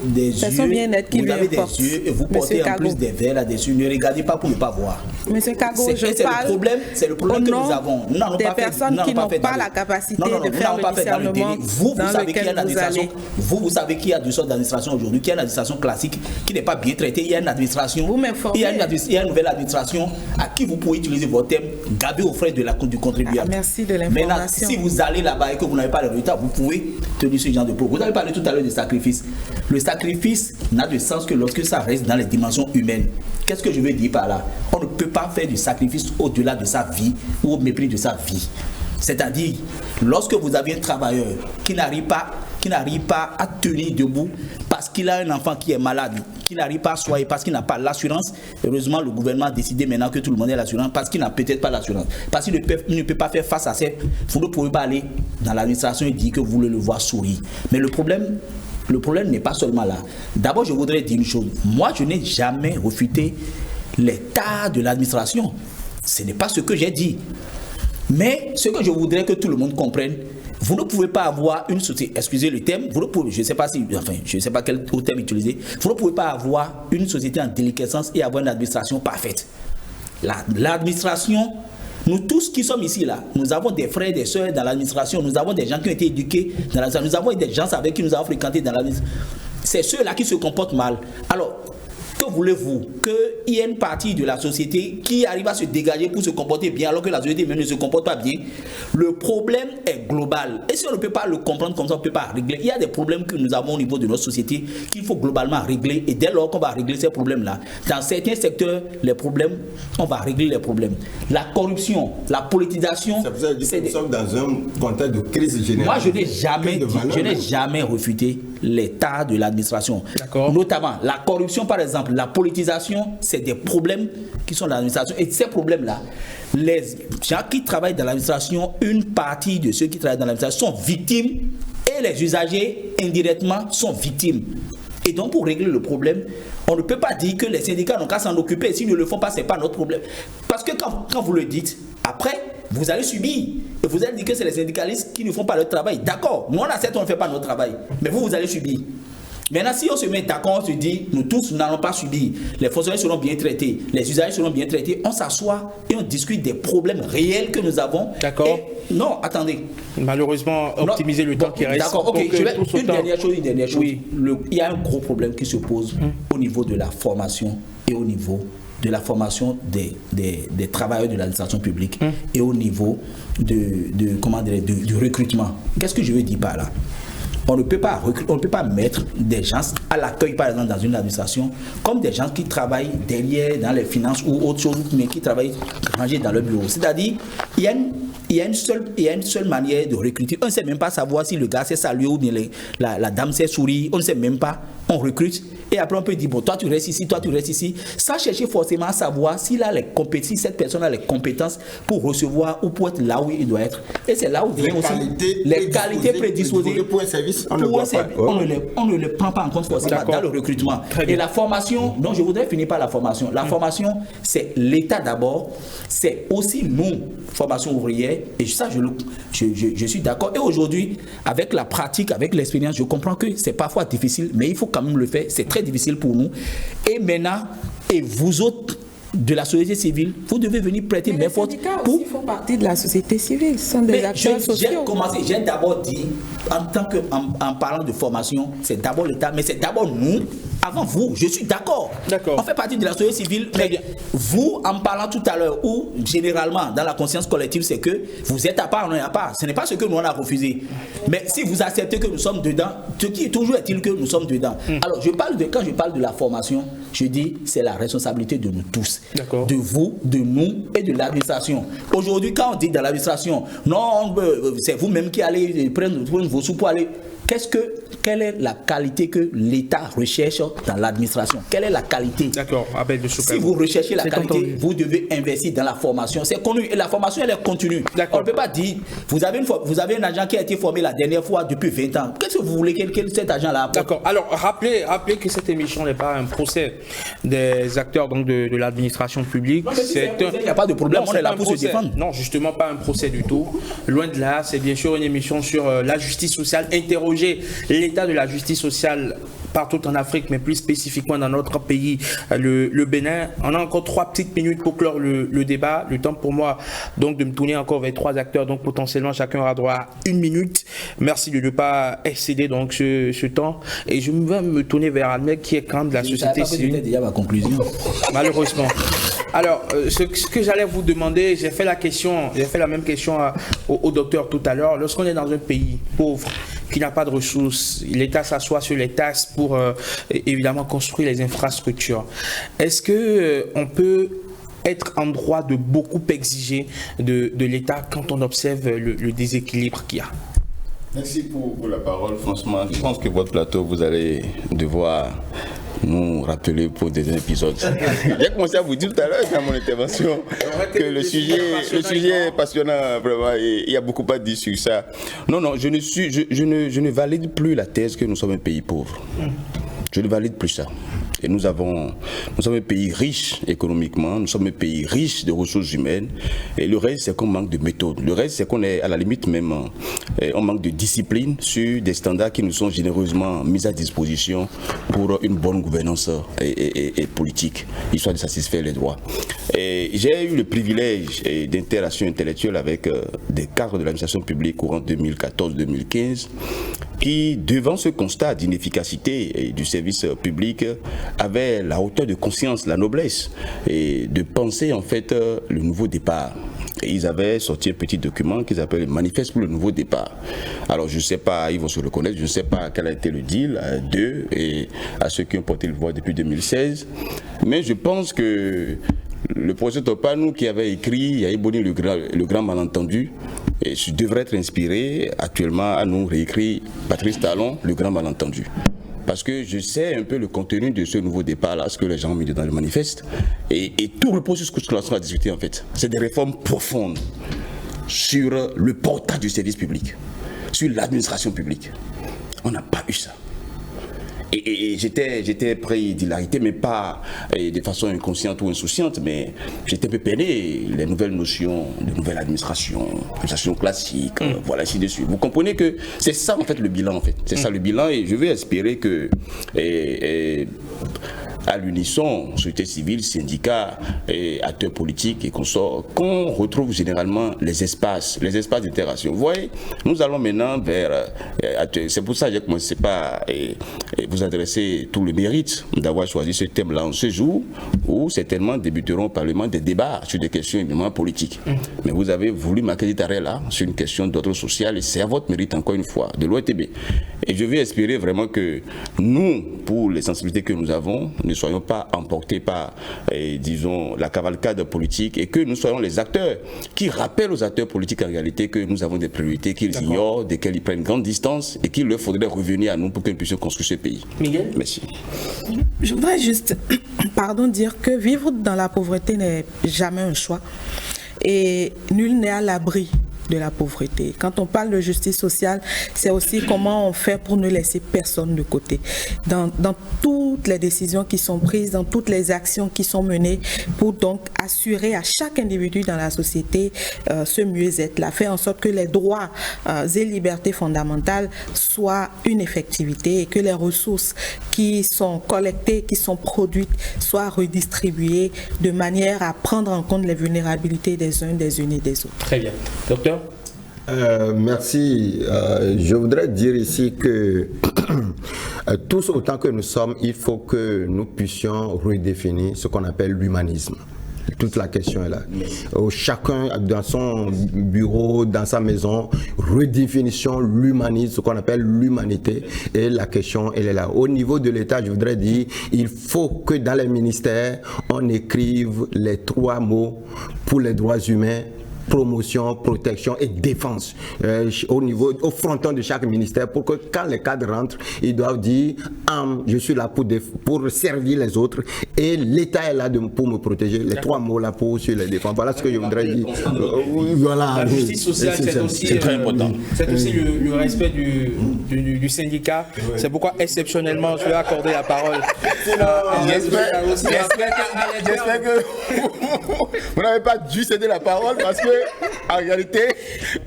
des yeux, et vous portez en plus des verres là-dessus. Ne regardez pas pour ne pas voir. Monsieur Kago, je parle c'est le problème que nous avons. Des personnes qui n'ont pas la capacité de faire le discernement. Vous savez qu'il y a une administration. Vous savez qu'il y a deux sortes d'administration aujourd'hui. Qu'il y a une administration classique qui n'est pas bien traitée. Il y a une administration. Il y a une nouvelle administration à qui vous pouvez utiliser vos thèmes, gaver aux frais du contribuable. Merci de l'information. Maintenant, si vous allez là-bas et que vous n'avez pas le résultat, vous pouvez tenir ce genre de propos. Vous avez parlé tout à l'heure de sacrifice. Le sacrifice n'a de sens que lorsque ça reste dans les dimensions humaines. Qu'est-ce que je veux dire par là? On ne peut pas faire du sacrifice au-delà de sa vie ou au mépris de sa vie. C'est-à-dire, lorsque vous avez un travailleur qui n'arrive pas à tenir debout parce qu'il a un enfant qui est malade, qui n'arrive pas à soigner, parce qu'il n'a pas l'assurance, heureusement le gouvernement a décidé maintenant que tout le monde ait l'assurance, parce qu'il n'a peut-être pas l'assurance, parce qu'il ne peut pas faire face à ça, vous ne pouvez pas aller dans l'administration et dire que vous voulez le voir sourire. Mais le problème n'est pas seulement là. D'abord, je voudrais dire une chose. Moi, je n'ai jamais refuté l'état de l'administration. Ce n'est pas ce que j'ai dit. Mais ce que je voudrais que tout le monde comprenne, vous ne pouvez pas avoir une société, excusez le terme, je ne sais pas quel autre terme utiliser, vous ne pouvez pas avoir une société en déliquescence et avoir une administration parfaite. L'administration, nous tous qui sommes ici là, nous avons des frères et des sœurs dans l'administration, nous avons des gens qui ont été éduqués dans l'administration, nous avons des gens avec qui nous avons fréquenté dans l'administration. C'est ceux-là qui se comportent mal. Alors, que voulez-vous? Qu'il y ait une partie de la société qui arrive à se dégager pour se comporter bien alors que la société même ne se comporte pas bien? Le problème est global. Et si on ne peut pas le comprendre comme ça, on ne peut pas régler. Il y a des problèmes que nous avons au niveau de notre société qu'il faut globalement régler. Et dès lors qu'on va régler ces problèmes-là, dans certains secteurs, les problèmes, on va régler les problèmes. La corruption, la politisation... Ça vous a dit que nous sommes dans un contexte de crise générale. Moi, je n'ai jamais refuté l'état de l'administration. Notamment la corruption, par exemple, la politisation l'administration, c'est des problèmes qui sont dans l'administration. Et ces problèmes-là, les gens qui travaillent dans l'administration, une partie de ceux qui travaillent dans l'administration sont victimes et les usagers, indirectement, sont victimes. Et donc, pour régler le problème, on ne peut pas dire que les syndicats n'ont qu'à s'en occuper. S'ils ne le font pas, ce n'est pas notre problème. Parce que quand vous le dites, après, vous allez subir. Et vous allez dire que c'est les syndicalistes qui ne font pas leur travail. D'accord, nous on accepte, on ne fait pas notre travail. Mais vous allez subir. Maintenant, si on se met d'accord, on se dit, nous tous n'allons pas subir, les fonctionnaires seront bien traités, les usagers seront bien traités, on s'assoit et on discute des problèmes réels que nous avons. D'accord. Non, attendez. Malheureusement, optimiser le temps qui reste. D'accord, ok. Une dernière chose. Oui. Il y a un gros problème qui se pose au niveau de la formation et au niveau de la formation des travailleurs de l'administration publique et au niveau du recrutement. Qu'est-ce que je veux dire par là? On ne peut pas mettre des gens à l'accueil, par exemple, dans une administration, comme des gens qui travaillent derrière, dans les finances ou autre chose, mais qui travaillent rangés dans leur bureau. C'est-à-dire, il y a une seule manière de recruter. On ne sait même pas savoir si le gars s'est salué ou bien la dame s'est souri. On ne sait même pas. On recrute. Et après, on peut dire, bon, toi, tu restes ici, toi, tu restes ici. Sans chercher forcément à savoir si cette personne a les compétences pour recevoir ou pour être là où il doit être. Et c'est là où vient aussi les qualités prédisposées pour un service. On ne le prend pas en compte forcément dans le recrutement. Et la formation, donc je voudrais finir par la formation. La formation, c'est l'État d'abord. C'est aussi nous, formation ouvrière. Et ça, je suis d'accord. Et aujourd'hui, avec la pratique, avec l'expérience, je comprends que c'est parfois difficile, mais il faut quand même le faire. C'est très difficile pour nous. Et maintenant, et vous autres de la société civile, vous devez venir prêter main forte. Les syndicats aussi font partie de la société civile, ce sont des acteurs sociaux. J'ai d'abord dit, en parlant de formation, c'est d'abord l'État, mais c'est d'abord nous, avant vous. Je suis d'accord. On fait partie de la société civile, mais vous, en parlant tout à l'heure, ou généralement dans la conscience collective, c'est que vous êtes à part, on est à part. Ce n'est pas ce que nous on a refusé. Mais si vous acceptez que nous sommes dedans, ce qui est toujours est-il que nous sommes dedans. Alors, quand je parle de la formation, je dis c'est la responsabilité de nous tous. De vous, de nous et de l'administration. Aujourd'hui, quand on dit dans l'administration, non, c'est vous-même qui allez prendre vos sous pour aller. Quelle est la qualité que l'État recherche dans l'administration? Quelle est la qualité? D'accord, si vous recherchez la qualité, vous devez investir dans la formation. C'est connu et la formation, elle est continue. On ne peut pas dire, vous avez un agent qui a été formé la dernière fois depuis 20 ans. Qu'est-ce que vous voulez que cet agent-là apporte? D'accord, alors rappelez que cette émission n'est pas un procès des acteurs donc, de l'administration publique. Il n'y a pas de problème, on est là pour se défendre. Non, justement pas un procès du tout. Loin de là, c'est bien sûr une émission sur la justice sociale, interroger l'état de la justice sociale partout en Afrique, mais plus spécifiquement dans notre pays, le Bénin. On a encore 3 petites minutes pour clore le débat. Le temps pour moi donc de me tourner encore vers 3 acteurs, donc potentiellement chacun aura droit à 1 minute. Merci de ne pas excéder donc ce temps. Et je vais me tourner vers Ahmed qui est quand même de la société civile. Déjà ma conclusion. Malheureusement. Alors, ce que j'allais vous demander, j'ai fait la même question au docteur tout à l'heure. Lorsqu'on est dans un pays pauvre, qui n'a pas de ressources, l'État s'assoit sur les tasses pour évidemment construire les infrastructures. Est-ce qu'on peut être en droit de beaucoup exiger de l'État quand on observe le déséquilibre qu'il y a? Merci pour la parole. Franchement, je pense que votre plateau, vous allez devoir nous rappeler pour des épisodes. J'ai commencé à vous dire tout à l'heure dans mon intervention que le sujet est passionnant, vraiment, et il y a beaucoup à dire sur ça. Non, je ne valide plus la thèse que nous sommes un pays pauvre. Je ne valide plus ça. Et nous sommes un pays riche économiquement, nous sommes un pays riche de ressources humaines. Et le reste, c'est qu'on manque de méthode. Le reste, c'est qu'on est à la limite même, on manque de discipline sur des standards qui nous sont généreusement mis à disposition pour une bonne gouvernance et politique, histoire de satisfaire les droits. Et j'ai eu le privilège d'interaction intellectuelle avec des cadres de l'administration publique courant 2014-2015 qui, devant ce constat d'inefficacité du service public, avaient la hauteur de conscience, la noblesse, et de penser en fait le nouveau départ. Et ils avaient sorti un petit document qu'ils appellent le manifeste pour le nouveau départ. Alors je ne sais pas, ils vont se reconnaître, je ne sais pas quel a été le deal d'eux et à ceux qui ont porté le voix depuis 2016, mais je pense que le professeur Topanou qui avait écrit Yahi Boni le grand malentendu et devrait être inspiré actuellement à nous réécrire Patrice Talon, le grand malentendu. parce que je sais un peu le contenu de ce nouveau départ-là, ce que les gens ont mis dans le manifeste, et tout repose sur ce que l'on va discuter en fait. C'est des réformes profondes sur le portage du service public, sur l'administration publique. On n'a pas eu ça. Et j'étais pris d'hilarité, mais pas de façon inconsciente ou insouciante, mais j'étais un peu peiné. Les nouvelles notions de nouvelle administration classique, voilà, ainsi de suite. Vous comprenez que c'est ça en fait le bilan, en fait. C'est ça le bilan, et je vais espérer que à l'unisson, société civile, syndicats, acteurs politiques et consorts, qu'on retrouve généralement les espaces d'interaction. Vous voyez, nous allons maintenant vers... c'est pour ça que j'ai commencé par vous adresser tout le mérite d'avoir choisi ce thème-là en ce jour, où certainement débuteront au Parlement des débats sur des questions éminemment politiques. Mais vous avez voulu marquer cet arrêt-là sur une question d'ordre social, et c'est à votre mérite, encore une fois, de l'ORTB. Et je vais espérer vraiment que nous, pour les sensibilités que nous avons, ne soyons pas emportés par, disons, la cavalcade politique, et que nous soyons les acteurs qui rappellent aux acteurs politiques en réalité que nous avons des priorités qu'ils ignorent, desquelles ils prennent grande distance, et qu'il leur faudrait revenir à nous pour que nous puissions construire ce pays. Miguel ? Merci. Je voudrais juste, dire que vivre dans la pauvreté n'est jamais un choix, et nul n'est à l'abri de la pauvreté. Quand on parle de justice sociale, c'est aussi comment on fait pour ne laisser personne de côté. Dans toutes les décisions qui sont prises, dans toutes les actions qui sont menées, pour donc assurer à chaque individu dans la société ce mieux-être-là, faire en sorte que les droits et libertés fondamentales soient une effectivité, et que les ressources qui sont collectées, qui sont produites, soient redistribuées de manière à prendre en compte les vulnérabilités des uns, des unes et des autres. Très bien. Docteur ? Merci. Je voudrais dire ici que tous autant que nous sommes, il faut que nous puissions redéfinir ce qu'on appelle l'humanisme. Toute la question est là. Chacun dans son bureau, dans sa maison, redéfinition l'humanisme, ce qu'on appelle l'humanité, et la question elle est là. Au niveau de l'État, je voudrais dire, il faut que dans les ministères, on écrive les 3 mots pour les droits humains: promotion, protection et défense, au fronton de chaque ministère, pour que quand les cadres rentrent, ils doivent dire je suis là pour servir les autres, et l'État est là pour me protéger. Les 3 mots là pour sur les défenses. Voilà ce que je voudrais dire. Voilà. La justice sociale, c'est très important. C'est aussi le respect du syndicat. Oui. C'est pourquoi exceptionnellement je vais accorder la parole. J'espère que vous n'avez pas dû céder la parole, parce que en réalité,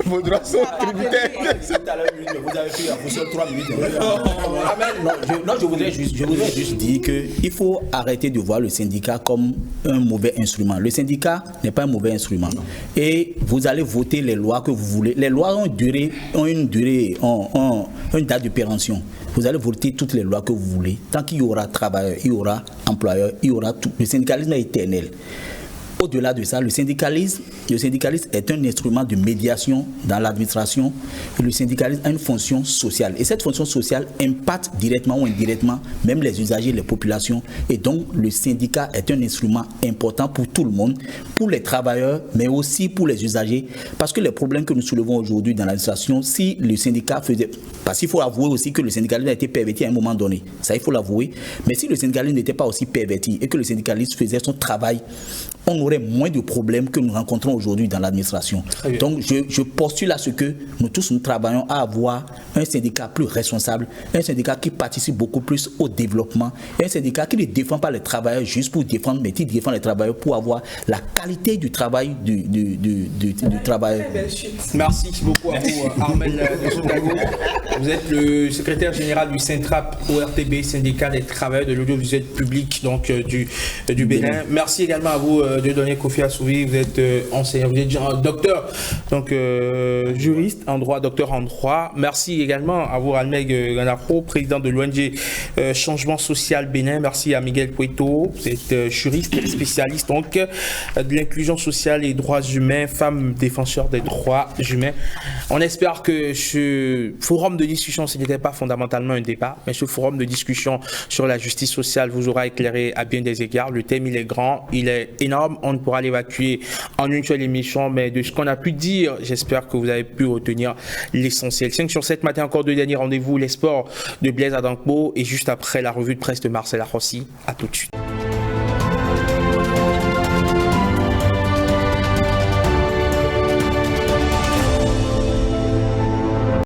vos droits sont tributaires. Vous avez pris la seule 3 minutes. Je voudrais juste dire qu'il faut arrêter de voir le syndicat comme un mauvais instrument. Le syndicat n'est pas un mauvais instrument. Et vous allez voter les lois que vous voulez. Les lois ont une date de péremption. Vous allez voter toutes les lois que vous voulez. Tant qu'il y aura travailleurs, il y aura employeurs, il y aura tout. Le syndicalisme est éternel. Au-delà de ça, le syndicalisme est un instrument de médiation dans l'administration, et le syndicalisme a une fonction sociale. Et cette fonction sociale impacte directement ou indirectement même les usagers, les populations. Et donc, le syndicat est un instrument important pour tout le monde, pour les travailleurs, mais aussi pour les usagers. Parce que les problèmes que nous soulevons aujourd'hui dans l'administration, si le syndicat faisait... Parce qu'il faut avouer aussi que le syndicalisme a été perverti à un moment donné. Ça, il faut l'avouer. Mais si le syndicalisme n'était pas aussi perverti et que le syndicalisme faisait son travail, on aurait moins de problèmes que nous rencontrons aujourd'hui dans l'administration. Donc je postule à ce que nous tous nous travaillons à avoir un syndicat plus responsable, un syndicat qui participe beaucoup plus au développement, un syndicat qui ne défend pas les travailleurs juste pour défendre, mais qui défend les travailleurs pour avoir la qualité du travail du travailleur. Merci beaucoup à vous, Armel de Soutago. Vous êtes le secrétaire général du Syntrap ORTB, syndicat des travailleurs de l'audiovisuel public donc, du Bénin. Merci également à vous de donner Kofi Assouvi, vous êtes enseignant, vous êtes docteur, donc juriste en droit, docteur en droit. Merci également à vous, Almeg Ganafro, président de l'ONG Changement Social Bénin. Merci à Miguel Cueto, vous êtes juriste spécialiste donc de l'inclusion sociale et droits humains, femme défenseur des droits humains. On espère que ce forum de discussion, ce n'était pas fondamentalement un débat, mais ce forum de discussion sur la justice sociale vous aura éclairé à bien des égards. Le thème, il est grand, il est énorme. on ne pourra l'évacuer en une seule émission, mais de ce qu'on a pu dire, j'espère que vous avez pu retenir l'essentiel. 5 sur 7 matin, encore 2 derniers rendez-vous, les sports de Blaise Adankbo et juste après la revue de presse de Marcel Arrossi. À tout de suite.